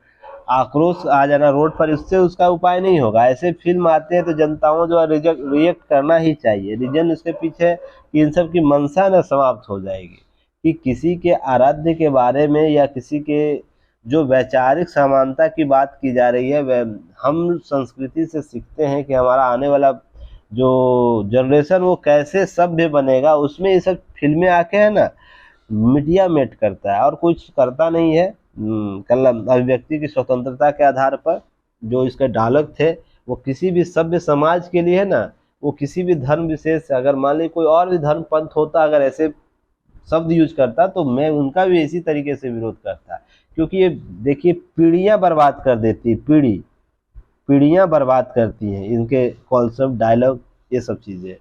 आक्रोश आ जाना रोड पर, इससे उसका उपाय नहीं होगा। ऐसे फिल्म आते हैं तो जनताओं जो रिएक्ट करना ही चाहिए। रीजन इसके पीछे कि इन सब की मंशा न समाप्त हो जाएगी, कि किसी के आराध्य के बारे में या किसी के जो वैचारिक समानता की बात की जा रही है, हम संस्कृति से सीखते हैं कि हमारा आने वाला जो जनरेशन वो कैसे सभ्य बनेगा, उसमें ये सब फिल्में आके है ना मीडिया मेट करता है और कुछ करता नहीं है। कलम अभिव्यक्ति की स्वतंत्रता के आधार पर जो इसके डायलॉग थे, वो किसी भी सभ्य समाज के लिए है ना, वो किसी भी धर्म विशेष, अगर मान ली कोई और भी धर्म पंथ होता, अगर ऐसे शब्द यूज करता, तो मैं उनका भी इसी तरीके से विरोध करता। क्योंकि ये देखिए पीढ़ियां बर्बाद कर देती, पीढ़ियां बर्बाद करती हैं इनके कॉन्सेप्ट, डायलॉग, ये सब चीजें।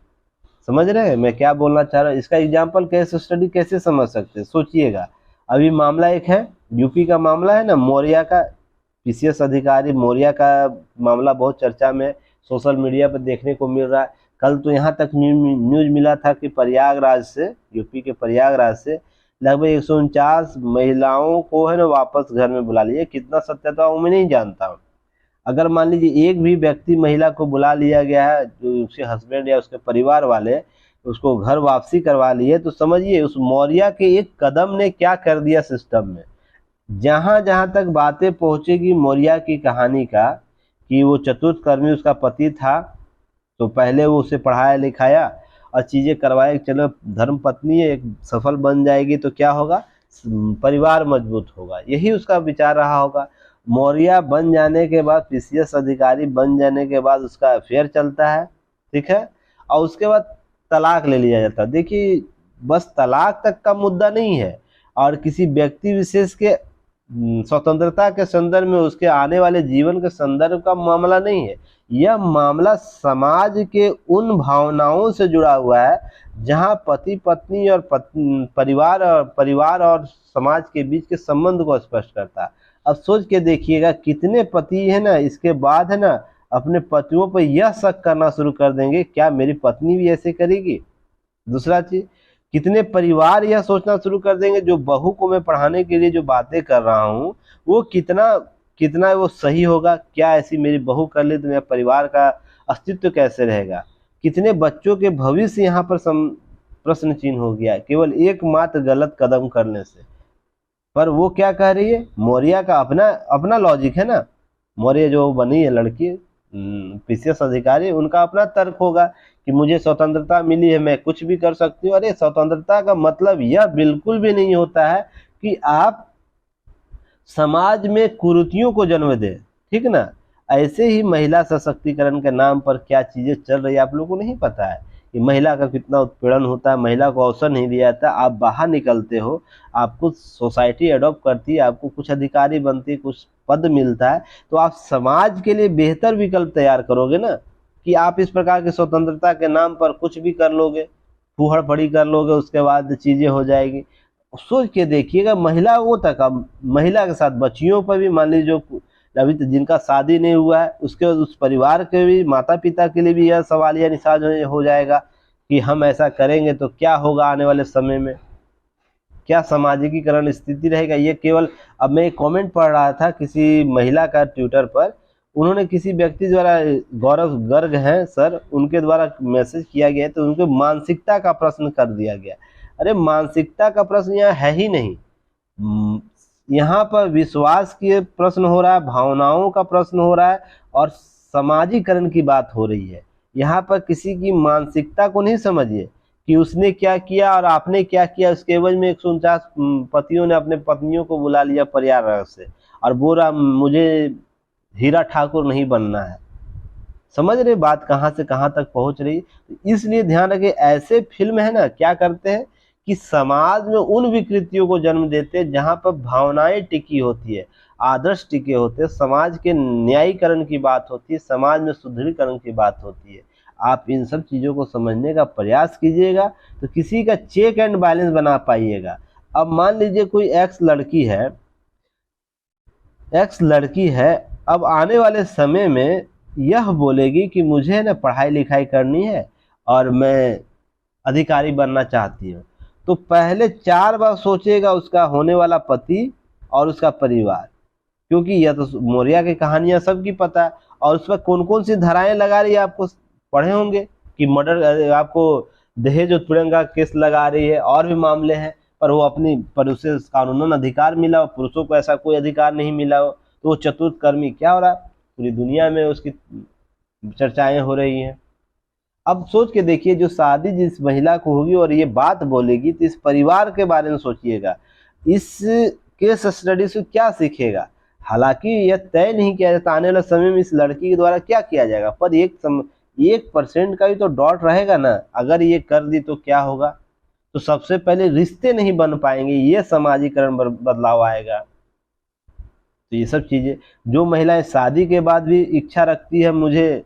समझ रहे हैं मैं क्या बोलना चाह रहा हूँ? इसका एग्जाम्पल कैसे स्टडी कैसे समझ सकते हैं, सोचिएगा। अभी मामला एक है, यूपी का मामला है ना, मौर्या का, पीसीएस अधिकारी मौर्या का मामला बहुत चर्चा में सोशल मीडिया पर देखने को मिल रहा है। कल तो यहाँ तक न्यूज मिला था कि प्रयागराज से, यूपी के प्रयागराज से लगभग 149 महिलाओं को है ना वापस घर में बुला लिया। कितना सत्यता मैं नहीं जानता हूँ। अगर मान लीजिए एक भी व्यक्ति महिला को बुला लिया गया है, जो उसके हस्बैंड या उसके परिवार वाले उसको घर वापसी करवा लिए, तो समझिए उस मौर्या के एक कदम ने क्या कर दिया सिस्टम में। जहां जहां तक बातें पहुंचेगी मौर्या की कहानी का, कि वो चतुर्थकर्मी उसका पति था, तो पहले वो उसे पढ़ाया लिखाया और चीजें करवाए, चलो धर्म पत्नी है, एक सफल बन जाएगी तो क्या होगा, परिवार मजबूत होगा, यही उसका विचार रहा होगा। मौर्या बन जाने के बाद, पीसीएस अधिकारी बन जाने के बाद उसका अफेयर चलता है, ठीक है, और उसके बाद तलाक ले लिया जाता है। देखिए बस तलाक तक का मुद्दा नहीं है, और किसी व्यक्ति विशेष के स्वतंत्रता के संदर्भ में, उसके आने वाले जीवन के संदर्भ का मामला नहीं है। यह मामला समाज के उन भावनाओं से जुड़ा हुआ है जहां पति पत्नी और परिवार और समाज के बीच के संबंध को स्पष्ट करता है। अब सोच के देखिएगा कितने पति है ना इसके बाद है ना अपने पतियों पर यह शक करना शुरू कर देंगे, क्या मेरी पत्नी भी ऐसे करेगी। दूसरा चीज, कितने परिवार यह सोचना शुरू कर देंगे, जो बहू को मैं पढ़ाने के लिए जो बातें कर रहा हूँ वो कितना कितना वो सही होगा, क्या ऐसी मेरी बहू कर ले तो मेरा परिवार का अस्तित्व कैसे रहेगा। कितने बच्चों के भविष्य यहाँ पर प्रश्न चिन्ह हो गया केवल एकमात्र गलत कदम करने से। पर वो क्या कह रही है, मौर्या का अपना अपना लॉजिक है ना, मौर्य जो बनी है लड़की पीसीएस अधिकारी, उनका अपना तर्क होगा कि मुझे स्वतंत्रता मिली है, मैं कुछ भी कर सकती हूँ। अरे स्वतंत्रता का मतलब यह बिल्कुल भी नहीं होता है कि आप समाज में कुरीतियों को जन्म दे, ठीक ना। ऐसे ही महिला सशक्तिकरण के नाम पर क्या चीजें चल रही है आप लोगों को नहीं पता है। कि महिला का कितना उत्पीड़न होता है, महिला को अवसर नहीं दिया जाता। आप बाहर निकलते हो, आपको सोसाइटी अडॉप्ट करती है, आपको कुछ अधिकारी बनती है, कुछ पद मिलता है, तो आप समाज के लिए बेहतर विकल्प तैयार करोगे ना, कि आप इस प्रकार की स्वतंत्रता के नाम पर कुछ भी कर लोगे, फूहड़ पड़ी कर लोगे, उसके बाद चीजें हो जाएगी। सोच के देखिएगा, महिलाओं तक, अब महिला के साथ बच्चियों पर भी मान लीजिए, जो अभी तो जिनका शादी नहीं हुआ है, उसके उस परिवार के भी, माता पिता के लिए भी यह सवालिया निशान हो जाएगा कि हम ऐसा करेंगे तो क्या होगा आने वाले समय में, क्या सामाजिकीकरण स्थिति रहेगा। ये केवल, अब मैं एक कमेंट पढ़ रहा था किसी महिला का ट्विटर पर, उन्होंने किसी व्यक्ति द्वारा, गौरव गर्ग हैं सर, उनके द्वारा मैसेज किया गया, तो उनके मानसिकता का प्रश्न कर दिया गया। अरे मानसिकता का प्रश्न यहाँ है ही नहीं, यहाँ पर विश्वास के प्रश्न हो रहा है, भावनाओं का प्रश्न हो रहा है, और समाजीकरण की बात हो रही है। यहाँ पर किसी की मानसिकता को नहीं समझिए कि उसने क्या किया और आपने क्या किया। उसके एवज में 149 पतियों ने अपने पत्नियों को बुला लिया प्रयागराज से और बोला मुझे हीरा ठाकुर नहीं बनना है। समझ रहे बात कहाँ से कहाँ तक पहुंच रही। इसलिए ध्यान रखिए, ऐसे फिल्म है ना, क्या करते हैं कि समाज में उन विकृतियों को जन्म देते हैं जहां पर भावनाएं टिकी होती है, आदर्श टिके होते हैं, समाज के न्यायीकरण की बात होती है, समाज में सुदृढ़ीकरण की बात होती है। आप इन सब चीजों को समझने का प्रयास कीजिएगा तो किसी का चेक एंड बैलेंस बना पाइएगा। अब मान लीजिए कोई एक्स लड़की है, अब आने वाले समय में यह बोलेगी कि मुझे ना पढ़ाई लिखाई करनी है और मैं अधिकारी बनना चाहती हूँ, तो पहले 4 बार सोचेगा उसका होने वाला पति और उसका परिवार, क्योंकि यह तो मौर्य की कहानियां सबकी पता है, और उस पर कौन कौन सी धाराएं लगा रही है आपको पढ़े होंगे कि मर्डर, आपको दहेज उत्पीड़न का केस लगा रही है, और भी मामले हैं, पर उसे कानूनन अधिकार मिला हो, पुरुषों को ऐसा कोई अधिकार नहीं मिला हो, तो वो चतुर्थकर्मी क्या हो रहा है, पूरी दुनिया में उसकी चर्चाएं हो रही हैं। अब सोच के देखिए, जो शादी जिस महिला को होगी और ये बात बोलेगी, तो इस परिवार के बारे में सोचिएगा, इस केस स्टडी से क्या सीखेगा। हालांकि यह तय नहीं किया जाता आने वाले समय में इस लड़की के द्वारा क्या किया जाएगा, पर 1% का भी तो डॉट रहेगा ना, अगर ये कर दी तो क्या होगा। तो सबसे पहले रिश्ते नहीं बन पाएंगे, ये सामाजिकरण बदलाव आएगा। तो ये सब चीजें, जो महिलाएं शादी के बाद भी इच्छा रखती है मुझे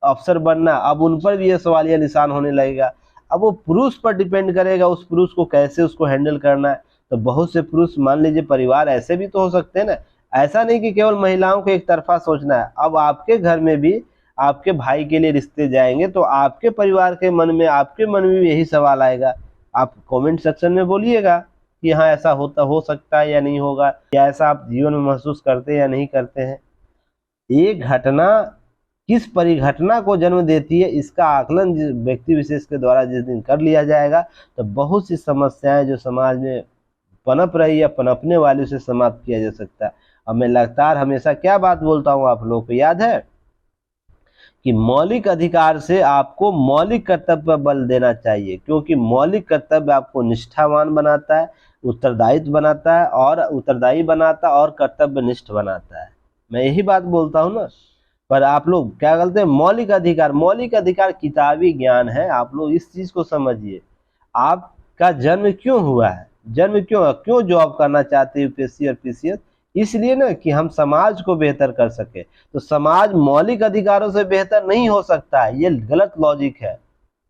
अफसर बनना, अब उन पर भी ये सवालिया निशान होने लगेगा। अब वो पुरुष पर डिपेंड करेगा, उस पुरुष को कैसे उसको हैंडल करना है। तो बहुत से पुरुष, मान लीजिए परिवार ऐसे भी तो हो सकते हैं ना, ऐसा नहीं कि केवल महिलाओं को एक तरफा सोचना है। अब आपके घर में भी आपके भाई के लिए रिश्ते जाएंगे तो आपके परिवार के मन में, आपके मन में भी यही सवाल आएगा। आप कमेंट सेक्शन में बोलिएगा कि हाँ ऐसा हो सकता है या नहीं होगा, या ऐसा आप जीवन में महसूस करते हैं या नहीं करते हैं। एक घटना किस परिघटना को जन्म देती है, इसका आकलन व्यक्ति विशेष के द्वारा जिस दिन कर लिया जाएगा, तो बहुत सी समस्याएं जो समाज में पनप रही या पनपने वाली, उसे समाप्त किया जा सकता है। अब मैं लगातार हमेशा क्या बात बोलता हूँ, आप लोगों को याद है कि मौलिक अधिकार से आपको मौलिक कर्तव्य पर बल देना चाहिए, क्योंकि मौलिक कर्तव्य आपको निष्ठावान बनाता है, उत्तरदायित्व बनाता है, और उत्तरदायी बनाता है और कर्तव्यनिष्ठ बनाता है। मैं यही बात बोलता हूँ ना। पर आप लोग क्या करते हैं, मौलिक अधिकार किताबी ज्ञान है। आप लोग इस चीज को समझिए, आपका जन्म क्यों हुआ है, जन्म क्यों जॉब करना चाहते हैं यूपीएससी और पीसीएस, इसलिए ना कि हम समाज को बेहतर कर सके। तो समाज मौलिक अधिकारों से बेहतर नहीं हो सकता है, ये गलत लॉजिक है।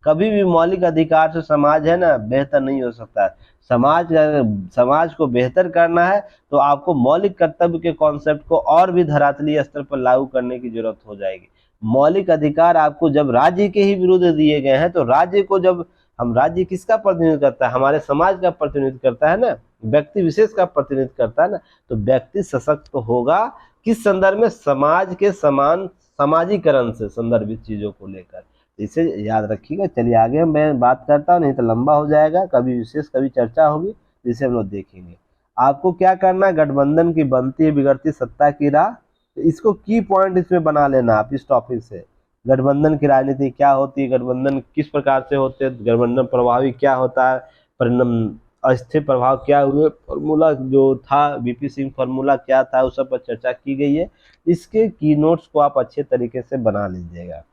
कभी भी मौलिक अधिकार से समाज है ना बेहतर नहीं हो सकता है। समाज को बेहतर करना है तो आपको मौलिक कर्तव्य के कॉन्सेप्ट को और भी धरातलीय स्तर पर लागू करने की जरूरत हो जाएगी। मौलिक अधिकार आपको जब राज्य के ही विरुद्ध दिए गए हैं, तो राज्य को जब राज्य किसका प्रतिनिधित्व करता है, हमारे समाज का प्रतिनिधित्व करता है ना, व्यक्ति विशेष का प्रतिनिधित्व करता है ना, तो व्यक्ति सशक्त होगा किस संदर्भ में, समाज के समान समाजीकरण से संदर्भित चीजों को लेकर। इसे याद रखिएगा। चलिए आगे मैं बात करता हूँ, नहीं तो लंबा हो जाएगा, कभी विशेष कभी चर्चा होगी जिसे हम लोग देखेंगे। आपको क्या करना है, गठबंधन की बनती है बिगड़ती सत्ता की राह, तो इसको की पॉइंट इसमें बना लेना आप इस टॉपिक से। गठबंधन की राजनीति क्या होती है, गठबंधन किस प्रकार से होते हैं, गठबंधन प्रभावी क्या होता है, परिणाम अस्थिर प्रभाव क्या हुए, फॉर्मूला जो था वीपी सिंह फॉर्मूला क्या था, उस सब पर चर्चा की गई है। इसके की नोट्स को आप अच्छे तरीके से बना लीजिएगा।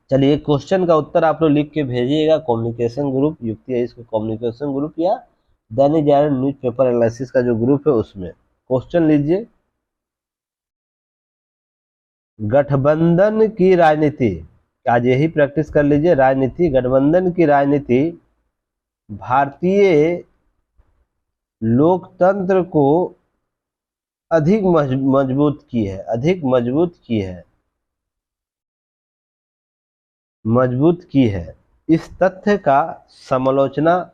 चलिए क्वेश्चन का उत्तर आप लोग लिख के भेजिएगा। कम्युनिकेशन ग्रुप युक्ति है इसको कम्युनिकेशन ग्रुप या दैनिक जागरण न्यूज़पेपर एनालिसिस का जो ग्रुप है उसमें क्वेश्चन लीजिए। गठबंधन की राजनीति, आज यही प्रैक्टिस कर लीजिए। राजनीति, गठबंधन की राजनीति भारतीय लोकतंत्र को अधिक मजबूत की है, अधिक मजबूत की है, मजबूत की है। इस तथ्य का समालोचना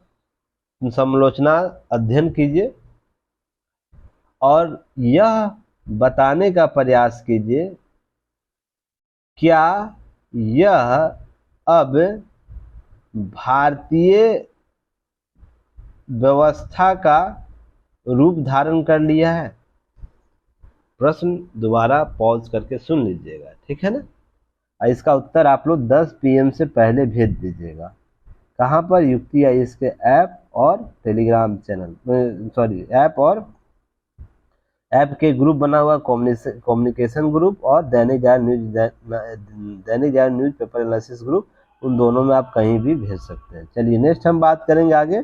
समालोचना अध्ययन कीजिए और यह बताने का प्रयास कीजिए क्या यह अब भारतीय व्यवस्था का रूप धारण कर लिया है। प्रश्न दोबारा पॉज करके सुन लीजिएगा, ठीक है ना। इसका उत्तर आप लोग 10 PM से पहले भेज दीजिएगा। कहाँ पर? युक्ति आई इसके ऐप और टेलीग्राम चैनल, सॉरी ऐप के ग्रुप बना हुआ कम्युनिकेशन ग्रुप और Dainik Jagran news paper analysis group, उन दोनों में आप कहीं भी भेज सकते हैं। चलिए नेक्स्ट हम बात करेंगे आगे।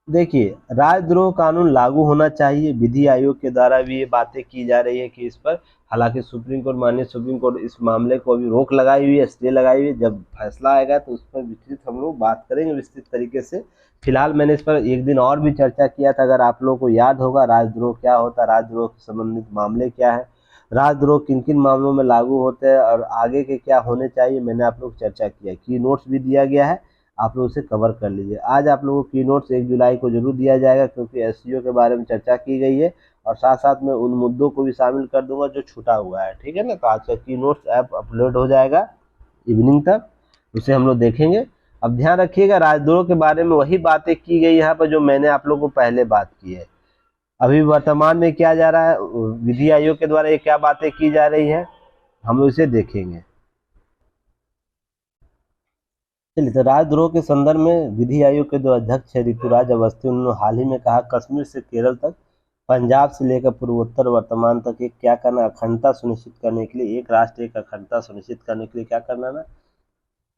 देखिए, राजद्रोह कानून लागू होना चाहिए। विधि आयोग के द्वारा भी ये बातें की जा रही है कि इस पर, हालांकि सुप्रीम कोर्ट, माननीय सुप्रीम कोर्ट इस मामले को अभी रोक लगाई हुई है, स्टे लगाई हुई है। जब फैसला आएगा तो उस पर विस्तृत हम लोग बात करेंगे विस्तृत तरीके से। फिलहाल मैंने इस पर एक दिन और भी चर्चा किया था, अगर आप लोगों को याद होगा, राजद्रोह क्या होता है, राजद्रोह से संबंधित मामले क्या है, राजद्रोह किन किन मामलों में लागू होते हैं और आगे के क्या होने चाहिए, मैंने आप लोग चर्चा किया। की नोट्स भी दिया गया है, आप लोग उसे कवर कर लीजिए। आज आप लोगों को की नोट्स 1 जुलाई को जरूर दिया जाएगा, क्योंकि एससीओ के बारे में चर्चा की गई है और साथ साथ में उन मुद्दों को भी शामिल कर दूंगा जो छूटा हुआ है, ठीक है ना। तो आज का की नोट्स ऐप अपलोड हो जाएगा इवनिंग तक, उसे हम लोग देखेंगे। अब ध्यान रखिएगा, राजद्रोह के बारे में वही बातें की गई यहाँ पर जो मैंने आप लोगों को पहले बात की है। अभी वर्तमान में क्या जा रहा है, विधि आयोग के द्वारा ये क्या बातें की जा रही है, हम लोग इसे देखेंगे। चलिए, तो राजद्रोह के संदर्भ में विधि आयोग के जो अध्यक्ष है ऋतुराज अवस्थी, उन्होंने हाल ही में कहा कश्मीर से केरल तक, पंजाब से लेकर पूर्वोत्तर वर्तमान तक एक क्या करना, अखंडता सुनिश्चित करने के लिए, एक राष्ट्र एक अखंडता सुनिश्चित करने के लिए क्या करना ना,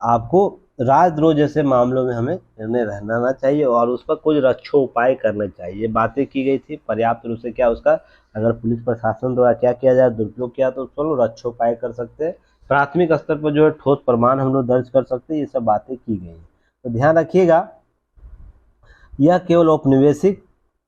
आपको राजद्रोह जैसे मामलों में हमें निर्णय रहना चाहिए और उस पर कुछ रक्षो उपाय करने चाहिए। ये बातें की गई थी पर्याप्त रूप से, क्या उसका अगर पुलिस प्रशासन द्वारा क्या किया जाए, दुरुपयोग किया तो चलो रक्षो उपाय कर सकते हैं, प्राथमिक स्तर पर जो है ठोस प्रमाण हम लोग दर्ज कर सकते हैं। ये सब बातें की गई हैं, तो ध्यान रखिएगा, यह केवल औपनिवेशिक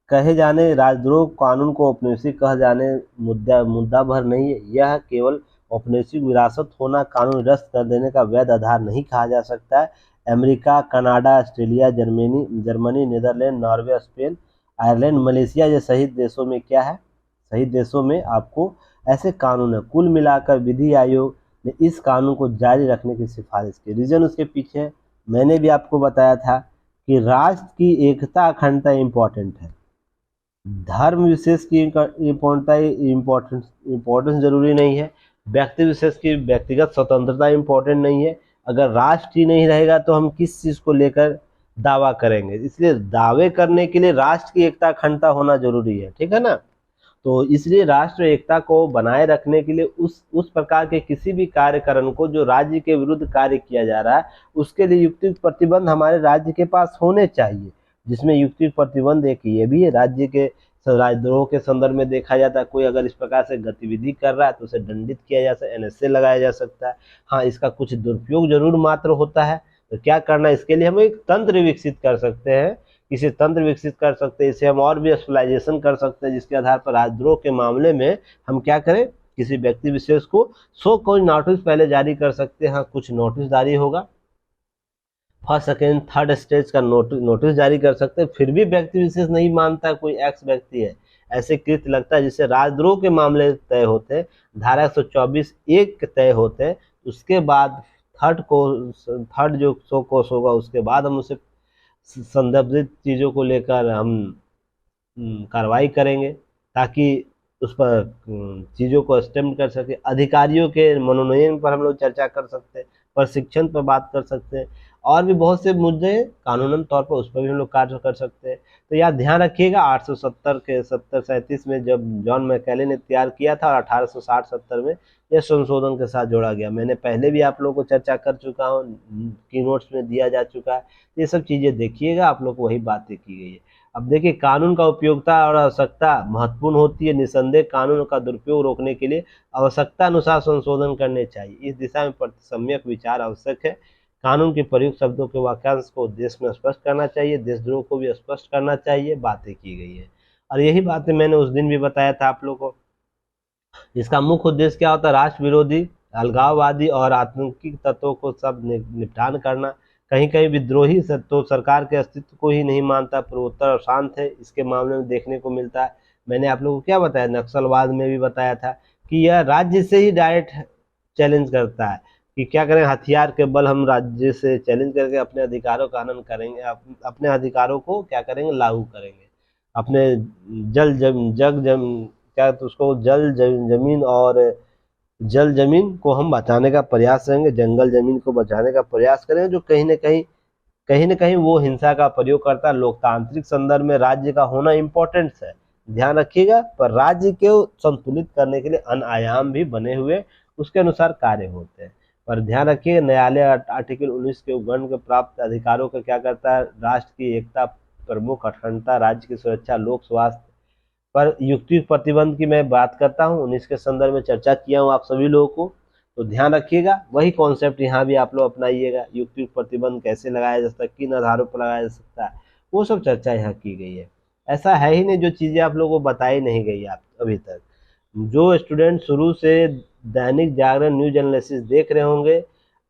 कहे जाने, राजद्रोह कानून को औपनिवेशिक कहे जाने मुद्दा भर नहीं है। यह केवल औपनिवेशिक विरासत होना कानून रद्द कर देने का वैध आधार नहीं कहा जा सकता है। America, Canada, Australia, Germany, Netherland, Norway, Spain, Ireland, Malaysia जैसे शहीद देशों में क्या है, शहीद देशों में आपको ऐसे कानून है। कुल मिलाकर विधि आयोग ने इस कानून को जारी रखने की सिफारिश की। रीजन उसके पीछे मैंने भी आपको बताया था कि राष्ट्र की एकता अखंडता इम्पोर्टेंट है, धर्म विशेष की इम्पोर्टेंस जरूरी नहीं है, व्यक्ति विशेष की व्यक्तिगत स्वतंत्रता इम्पोर्टेंट नहीं है। अगर राष्ट्र ही नहीं रहेगा तो हम किस चीज को लेकर दावा करेंगे, इसलिए दावे करने के लिए राष्ट्र की एकता अखंडता होना जरूरी है, ठीक है ना। तो इसलिए राष्ट्र एकता को बनाए रखने के लिए उस प्रकार के किसी भी कार्यकरण को जो राज्य के विरुद्ध कार्य किया जा रहा है, उसके लिए युक्तियुक्त प्रतिबंध हमारे राज्य के पास होने चाहिए, जिसमें युक्तियुक्त प्रतिबंध एक ये भी है, राज्य के राजद्रोह के संदर्भ में देखा जाता है, कोई अगर इस प्रकार से गतिविधि कर रहा है तो उसे दंडित किया जा सकता है, NSA लगाया जा सकता है। हाँ, इसका कुछ दुरुपयोग जरूर मात्र होता है, तो क्या करना, इसके लिए हम एक तंत्र विकसित कर सकते हैं, इसे तंत्र विकसित कर सकते हैं, इसे हम और भी स्पेशलाइजेशन कर सकते हैं, जिसके आधार पर राजद्रोह के मामले में हम क्या करें, किसी व्यक्ति विशेष को सो कोई नोटिस पहले जारी कर सकते हैं। हाँ, कुछ नोटिस जारी होगा, फर्स्ट सेकेंड थर्ड स्टेज का नोटिस जारी कर सकते हैं, फिर भी व्यक्ति विशेष नहीं मानता, कोई एक्स व्यक्ति है, ऐसे कृत्य लगता है जिससे राजद्रोह के मामले तय होते हैं, धारा 124(1) तय होते हैं, उसके बाद थर्ड जो सो कोस होगा, उसके बाद हम उसे संदर्भित चीज़ों को लेकर हम कार्रवाई करेंगे, ताकि उस पर चीज़ों को स्टेम कर सके। अधिकारियों के मनोनयन पर हम लोग चर्चा कर सकते हैं, प्रशिक्षण पर बात कर सकते हैं, और भी बहुत से मुद्दे कानूनन तौर पर उस पर भी हम लोग कार्य कर सकते हैं। तो यार ध्यान रखिएगा 870 के 70-37 में जब जॉन मैकेले ने तैयार किया था और 1860-70 में यह संशोधन के साथ जोड़ा गया। मैंने पहले भी आप लोगों को चर्चा कर चुका हूँ, की नोट्स में दिया जा चुका है। ये सब चीज़ें देखिएगा, आप लोग को वही बातें की गई है। अब देखिए कानून का उपयोगिता और आवश्यकता महत्वपूर्ण होती है। निसंदेह कानून का दुरुपयोग रोकने के लिए आवश्यकता अनुसार संशोधन करने चाहिए। इस दिशा में सम्यक विचार आवश्यक है। कानून के प्रयुक्त शब्दों के वाक्यांश को देश में स्पष्ट करना चाहिए, देशद्रोह को भी स्पष्ट करना चाहिए, बातें की गई है। और यही बातें मैंने उस दिन भी बताया था आप लोगों को। इसका मुख्य उद्देश्य क्या होता है? राष्ट्र विरोधी, अलगाववादी और आतंकी तत्वों को सब निपटान करना। कहीं कहीं विद्रोही तो सरकार के अस्तित्व को ही नहीं मानता, पूर्वोत्तर और शांत है, इसके मामले में देखने को मिलता है। मैंने आप लोगों को क्या बताया, नक्सलवाद में भी बताया था कि यह राज्य से ही डायरेक्ट चैलेंज करता है कि क्या करें, हथियार के बल हम राज्य से चैलेंज करके अपने अधिकारों का हनन करेंगे, अपने अधिकारों को क्या करेंगे, लागू करेंगे। अपने क्या तो उसको जमीन और जल जमीन को हम बचाने का प्रयास करेंगे, जंगल जमीन को बचाने का प्रयास करेंगे, जो कहीं न कहीं वो हिंसा का प्रयोग करता है। लोकतांत्रिक संदर्भ में राज्य का होना इम्पोर्टेंट है, ध्यान रखिएगा, पर राज्य को संतुलित करने के लिए अन्य आयाम भी बने हुए उसके अनुसार कार्य होते हैं। पर ध्यान रखिए न्यायालय आर्टिकल 19 के उल्लंघन के प्राप्त अधिकारों का क्या करता है, राष्ट्र की एकता, प्रमुख अखंडता, राज्य की सुरक्षा, लोक स्वास्थ्य पर युक्ति प्रतिबंध की मैं बात करता हूँ। 19 के संदर्भ में चर्चा किया हूँ आप सभी लोगों को, तो ध्यान रखिएगा वही कॉन्सेप्ट यहाँ भी आप लोग अपनाइएगा। युक्ति प्रतिबंध कैसे लगाया जा सकता है, किन आधारों पर लगाया जा सकता है, वो सब चर्चा यहाँ की गई है। ऐसा है ही नहीं जो चीज़ें आप लोगों को बताई नहीं गई आप अभी तक। जो स्टूडेंट शुरू से दैनिक जागरण न्यूज एनालिसिस देख रहे होंगे,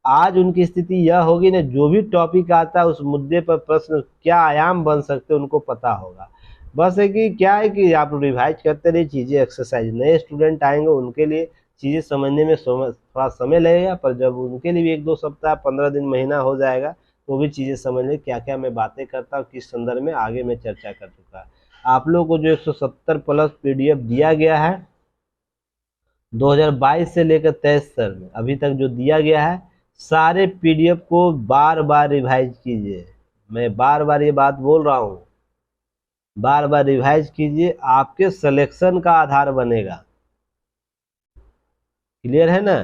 आज उनकी स्थिति यह होगी ना, जो भी टॉपिक आता है उस मुद्दे पर प्रश्न क्या आयाम बन सकते हैं उनको पता होगा। बस है कि क्या है कि आप रिवाइज करते रहिए चीज़ें, एक्सरसाइज। नए स्टूडेंट आएंगे उनके लिए चीज़ें समझने में थोड़ा समय लगेगा, पर जब उनके लिए भी 1-2 सप्ताह, 15 दिन, महीना हो जाएगा तो वो भी चीज़ें समझ लें क्या क्या मैं बातें करता हूँ, किस संदर्भ में आगे मैं चर्चा कर चुका है। आप लोगों को जो 170 प्लस PDF दिया गया है 2022 से लेकर 23 तक में अभी तक जो दिया गया है, सारे PDF को बार बार रिवाइज कीजिए। मैं बार बार ये बात बोल रहा हूँ, बार बार रिवाइज कीजिए, आपके सिलेक्शन का आधार बनेगा। क्लियर है ना?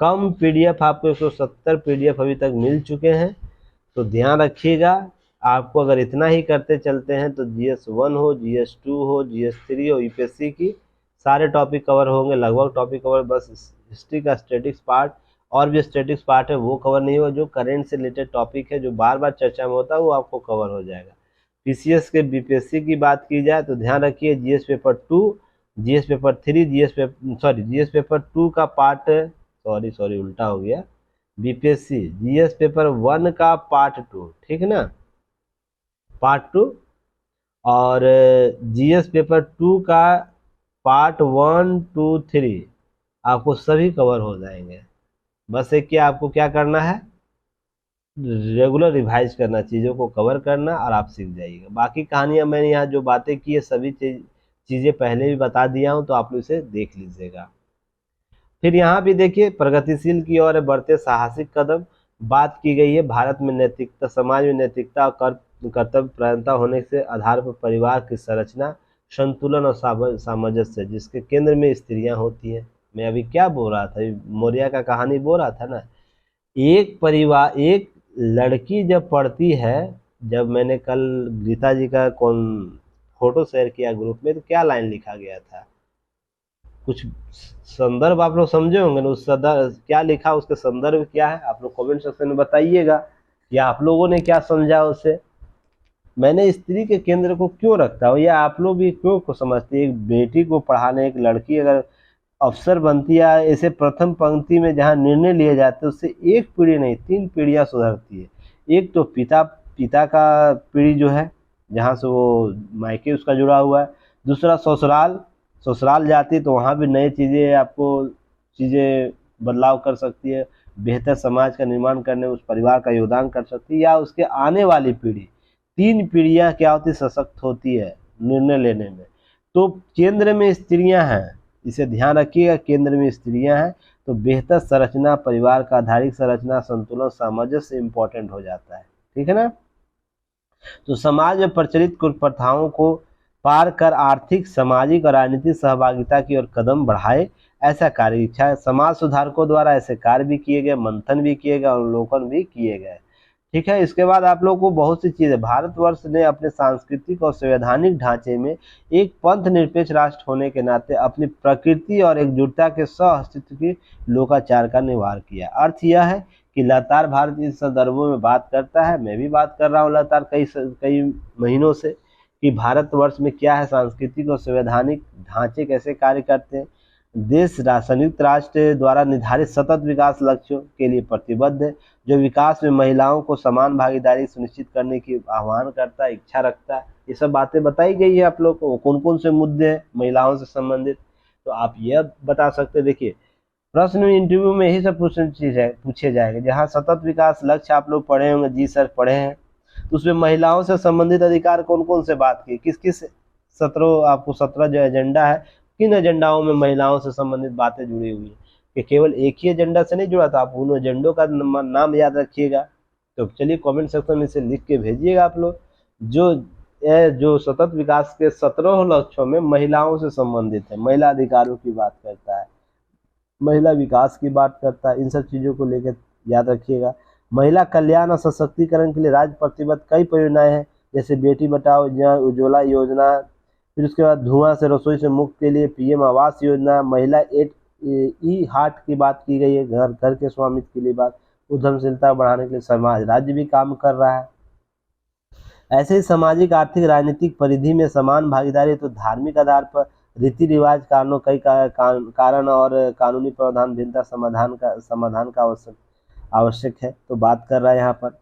कम PDF आपको 170 PDF अभी तक मिल चुके हैं, तो ध्यान रखिएगा। आपको अगर इतना ही करते चलते हैं तो GS1 हो, GS2 हो, GS3 हो, UPSC की सारे टॉपिक कवर होंगे, लगभग टॉपिक कवर। बस हिस्ट्री का स्टैटिक्स पार्ट और भी स्टैटिक्स पार्ट है वो कवर नहीं हुआ। जो करंट से रिलेटेड टॉपिक है जो बार बार चर्चा में होता है वो आपको कवर हो जाएगा। PCS के BPSC की बात की जाए तो ध्यान रखिए GS paper 2, GS paper 3, GS paper 2 का पार्ट, सॉरी उल्टा हो गया, BPSC GS पेपर 1 का पार्ट 2, ठीक है ना, पार्ट 2, और GS पेपर 2 का पार्ट 1, 2, 3 आपको सभी कवर हो जाएंगे। बस एक कि आपको क्या करना है, रेगुलर रिवाइज करना, चीज़ों को कवर करना, और आप सीख जाइएगा। बाकी कहानियाँ मैंने यहाँ जो बातें की है सभी चीज़ें पहले भी बता दिया हूँ, तो आप लोग इसे देख लीजिएगा। फिर यहाँ भी देखिए प्रगतिशील की ओर बढ़ते साहसिक कदम बात की गई है। भारत में नैतिकता, समाज में नैतिकता और कर्तव्य परायणता होने से आधार पर परिवार की संरचना, संतुलन और सामंजस्य, जिसके केंद्र में स्त्रियां होती हैं। मैं अभी क्या बोल रहा था, मौर्य का कहानी बोल रहा था ना। एक परिवार, एक लड़की जब पढ़ती है, जब मैंने कल गीता जी का फोटो शेयर किया ग्रुप में, तो क्या लाइन लिखा गया था, कुछ संदर्भ आप लोग समझे होंगे ना, उस क्या लिखा, उसके संदर्भ क्या है, आप लोग कमेंट सेक्शन में बताइएगा कि आप लोगों ने क्या समझा उसे। मैंने स्त्री के केंद्र को क्यों रखता हूँ, या आप लोग भी क्यों को समझते हैं। एक बेटी को पढ़ाने, एक लड़की अगर अफसर बनती है, ऐसे प्रथम पंक्ति में जहाँ निर्णय लिए जाते हैं, उससे एक पीढ़ी नहीं 3 पीढ़ियाँ सुधरती है। एक तो पिता का पीढ़ी जो है, जहाँ से वो मायके उसका जुड़ा हुआ है। दूसरा ससुराल जाती है तो वहाँ भी नई चीज़ें, आपको चीज़ें बदलाव कर सकती है, बेहतर समाज का निर्माण करने में उस परिवार का योगदान कर सकती है। या उसके आने वाली पीढ़ी, 3 पीढ़ियाँ क्या होती, सशक्त होती है निर्णय लेने में। तो केंद्र में स्त्रियां हैं, इसे ध्यान रखिएगा, केंद्र में स्त्रियां हैं तो बेहतर संरचना, परिवार का आधारिक संरचना, संतुलन, सामंजस्य इंपॉर्टेंट हो जाता है। ठीक है ना। तो समाज में प्रचलित कुप्रथाओं को पार कर आर्थिक, सामाजिक और राजनीतिक सहभागिता की ओर कदम बढ़ाए, ऐसा कार्य इच्छा है। समाज सुधारकों द्वारा ऐसे कार्य भी किए गए, मंथन भी किए गए, अवलोकन भी किए गए। ठीक है। इसके बाद आप लोग को बहुत सी चीजें, भारतवर्ष ने अपने सांस्कृतिक और संवैधानिक ढांचे में एक पंथ निरपेक्ष राष्ट्र होने के नाते अपनी प्रकृति और एकजुटता के सह अस्तित्व की लोकाचार का निर्वाह किया। अर्थ यह है कि लगातार भारत इन संदर्भों में बात करता है, मैं भी बात कर रहा हूँ लगातार कई महीनों से, कि भारतवर्ष में क्या है, सांस्कृतिक और संवैधानिक ढांचे कैसे कार्य करते हैं। देश संयुक्त राष्ट्र द्वारा निर्धारित सतत विकास लक्ष्यों के लिए प्रतिबद्ध है, जो विकास में महिलाओं को समान भागीदारी सुनिश्चित करने की आह्वान करता है, इच्छा रखता है। ये सब बातें बताई गई है आप लोग को, कौन कौन से मुद्दे हैं महिलाओं से संबंधित, तो आप यह बता सकते। देखिए प्रश्न में, इंटरव्यू में यही सब पूछे जाएंगे। जहाँ सतत विकास लक्ष्य आप लोग पढ़े होंगे, जी सर पढ़े हैं, तो उसमें महिलाओं से संबंधित अधिकार कौन कौन से बात की, किस किस 17 जो एजेंडा है, किन एजेंडाओं में महिलाओं से संबंधित बातें जुड़ी हुई है, कि केवल एक ही एजेंडा से नहीं जुड़ा था। आप उन एजेंडों का नाम याद रखिएगा। तो चलिए कमेंट सेक्शन में इसे लिख के भेजिएगा आप लोग। जो सतत विकास के 17 लक्ष्यों में महिलाओं से संबंधित है, महिला अधिकारों की बात करता है, महिला विकास की बात करता है, इन सब चीज़ों को लेकर याद रखिएगा। महिला कल्याण और सशक्तिकरण के लिए राज्य प्रतिबद्ध कई परियोजनाएं हैं, जैसे बेटी बचाओ, उज्ज्वला योजना, फिर उसके बाद धुआं से रसोई से मुक्त के लिए पीएम आवास योजना, महिला ई हार्ट की बात की गई है, घर के स्वामित्व के लिए बात, उद्यमशीलता बढ़ाने के लिए समाज राज्य भी काम कर रहा है। ऐसे ही सामाजिक, आर्थिक, राजनीतिक परिधि में समान भागीदारी, तो धार्मिक आधार पर रीति रिवाज, कारणों कई कारण और कानूनी प्रावधान भिन्नता समाधान का आवश्यक है, तो बात कर रहा है यहाँ पर।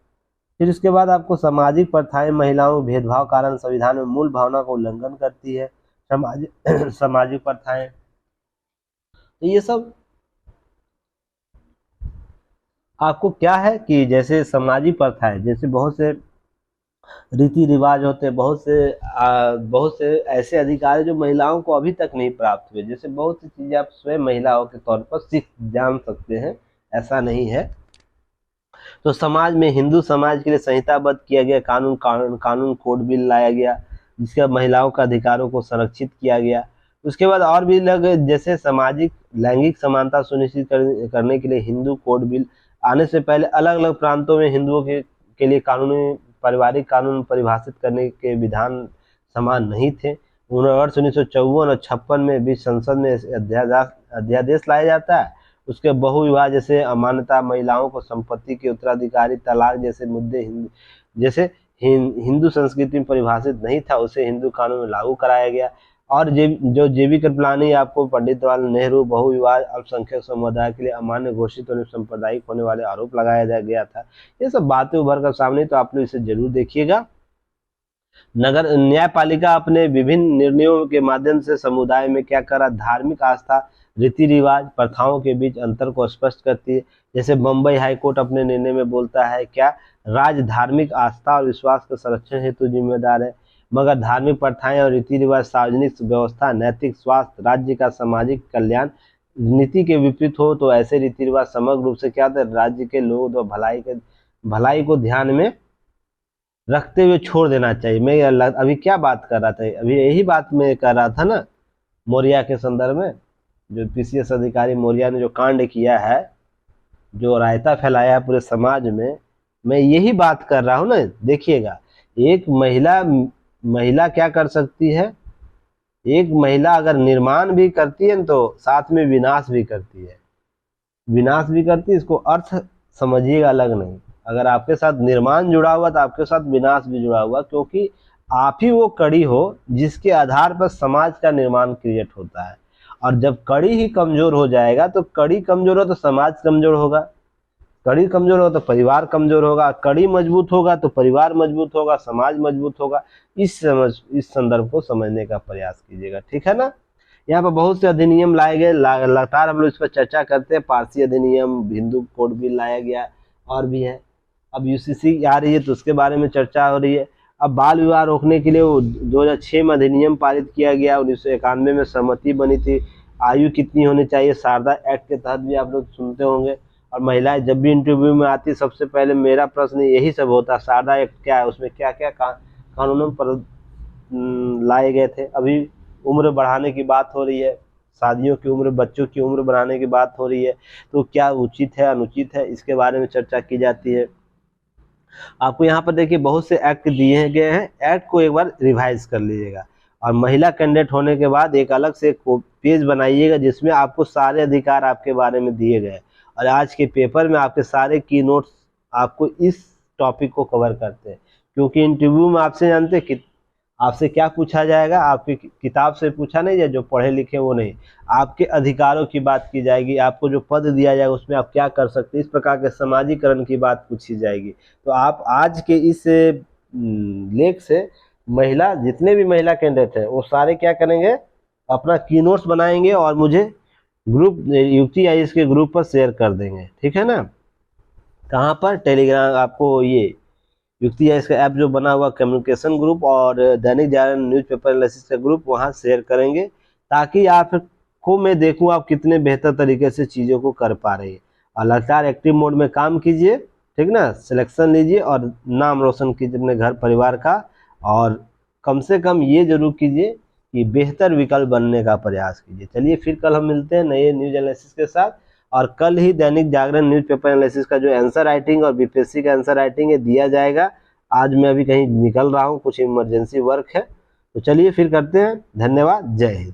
फिर उसके बाद आपको सामाजिक प्रथाएं महिलाओं भेदभाव कारण संविधान में मूल भावना का उल्लंघन करती है, सामाजिक प्रथाएं, तो ये सब आपको क्या है कि जैसे सामाजिक प्रथाएं, जैसे बहुत से रीति रिवाज होते हैं, बहुत से ऐसे अधिकार जो महिलाओं को अभी तक नहीं प्राप्त हुए। जैसे बहुत सी चीजें आप स्वयं महिलाओं के तौर पर सीख जान सकते हैं, ऐसा नहीं है। तो समाज में हिंदू समाज के लिए संहिताबद्ध किया गया कानून कोड बिल लाया गया, जिसका महिलाओं का अधिकारों को संरक्षित किया गया। उसके बाद और भी जैसे सामाजिक लैंगिक समानता सुनिश्चित करने के लिए हिंदू कोड बिल आने से पहले अलग अलग प्रांतों में हिंदुओं के लिए पारिवारिक कानून परिभाषित करने के विधान समान नहीं थे। वर्ष 1954 और 56 में भी संसद में अध्यादेश लाया जाता है। उसके बहुविवाह जैसे अमान्यता, महिलाओं को संपत्ति के उत्तराधिकारी, तलाक जैसे मुद्दे हिंदू संस्कृति में परिभाषित नहीं था, उसे हिंदू कानून में लागू कराया गया। और जो जेबी कृपलानी आपको पंडित जवाहरलाल नेहरू बहुविवाह अल्पसंख्यक समुदाय के लिए अमान्य घोषित होने, सांप्रदायिक होने वाले आरोप लगाया गया था। ये सब बातें उभर कर सामने, तो आप लोग इसे जरूर देखिएगा। नगर न्यायपालिका अपने विभिन्न निर्णयों के माध्यम से समुदाय में क्या करा, धार्मिक आस्था, रीति रिवाज, प्रथाओं के बीच अंतर को स्पष्ट करती है। जैसे बम्बई हाईकोर्ट अपने निर्णय में बोलता है क्या, राज्य धार्मिक आस्था और विश्वास के संरक्षण हेतु जिम्मेदार है, मगर धार्मिक प्रथाएं और रीति रिवाज सार्वजनिक व्यवस्था, नैतिक स्वास्थ्य, राज्य का सामाजिक कल्याण नीति के विपरीत हो तो ऐसे रीति रिवाज समग्र रूप से क्या होता है, राज्य के लोगों द्वारा भलाई को ध्यान में रखते हुए छोड़ देना चाहिए। मैं अभी क्या बात कर रहा था, अभी यही बात मैं कर रहा था ना, मौर्य के संदर्भ में, जो पीसीएस अधिकारी मौर्य ने जो कांड किया है, जो रायता फैलाया है पूरे समाज में, मैं यही बात कर रहा हूँ ना। देखिएगा, एक महिला क्या कर सकती है, एक महिला अगर निर्माण भी करती है तो साथ में विनाश भी करती है। विनाश भी करती है, इसको अर्थ समझिएगा अलग नहीं। अगर आपके साथ निर्माण जुड़ा हुआ तो आपके साथ विनाश भी जुड़ा हुआ, क्योंकि आप ही वो कड़ी हो जिसके आधार पर समाज का निर्माण क्रिएट होता है। और जब कड़ी ही कमजोर हो जाएगा तो कड़ी कमजोर हो तो समाज कमजोर होगा, कड़ी कमजोर हो तो परिवार कमजोर होगा, कड़ी मजबूत होगा तो परिवार मजबूत होगा, समाज मजबूत होगा। इस संदर्भ को समझने का प्रयास कीजिएगा, ठीक है ना। यहाँ पर बहुत से अधिनियम लाए गए, लगातार हम लोग इस पर चर्चा करते हैं। पारसी अधिनियम, हिंदू कोड बिल लाया गया, और भी है। अब यूसीसी आ रही है तो उसके बारे में चर्चा हो रही है। अब बाल विवाह रोकने के लिए वो 2006 में अधिनियम पारित किया गया, 1991 में सहमति बनी थी। आयु कितनी होनी चाहिए, शारदा एक्ट के तहत भी आप लोग सुनते होंगे। और महिलाएं जब भी इंटरव्यू में आती, सबसे पहले मेरा प्रश्न यही सब होता है, शारदा एक्ट क्या है, उसमें क्या क्या कानूनों पर लाए गए थे। अभी उम्र बढ़ाने की बात हो रही है, शादियों की उम्र, बच्चों की उम्र बढ़ाने की बात हो रही है, तो क्या उचित है अनुचित है, इसके बारे में चर्चा की जाती है। आपको यहाँ पर देखिए बहुत से एक्ट दिए गए हैं, एक्ट को एक बार रिवाइज कर लीजिएगा। और महिला कैंडिडेट होने के बाद एक अलग से पेज बनाइएगा जिसमें आपको सारे अधिकार आपके बारे में दिए गए, और आज के पेपर में आपके सारे की नोट्स आपको इस टॉपिक को कवर करते हैं। क्योंकि इंटरव्यू में आपसे जानते हैं कि आपसे क्या पूछा जाएगा, आपकी किताब से पूछा नहीं जाए, जो पढ़े लिखे वो नहीं, आपके अधिकारों की बात की जाएगी, आपको जो पद दिया जाएगा उसमें आप क्या कर सकते हैं, इस प्रकार के समाजीकरण की बात पूछी जाएगी। तो आप आज के इस लेख से महिला, जितने भी महिला कैंडिडेट हैं वो सारे क्या करेंगे, अपना की नोट्स बनाएंगे और मुझे ग्रुप युक्ति आईएएस के ग्रुप पर शेयर कर देंगे, ठीक है ना। कहाँ पर, टेलीग्राम, आपको ये युक्ति है इसका ऐप जो बना हुआ, कम्युनिकेशन ग्रुप और दैनिक जागरण न्यूज़पेपर एनालिसिस का ग्रुप, वहाँ शेयर करेंगे, ताकि आपको मैं देखूँ आप कितने बेहतर तरीके से चीज़ों को कर पा रही है। और लगातार एक्टिव मोड में काम कीजिए, ठीक ना, सिलेक्शन लीजिए और नाम रोशन कीजिए अपने घर परिवार का, और कम से कम ये जरूर कीजिए कि बेहतर विकल्प बनने का प्रयास कीजिए। चलिए फिर कल हम मिलते हैं नए न्यूज एनालिसिस के साथ, और कल ही दैनिक जागरण न्यूज़पेपर एनालिसिस का जो आंसर राइटिंग और बीपीएससी का आंसर राइटिंग है दिया जाएगा। आज मैं अभी कहीं निकल रहा हूँ, कुछ इमरजेंसी वर्क है, तो चलिए फिर करते हैं। धन्यवाद, जय हिंद।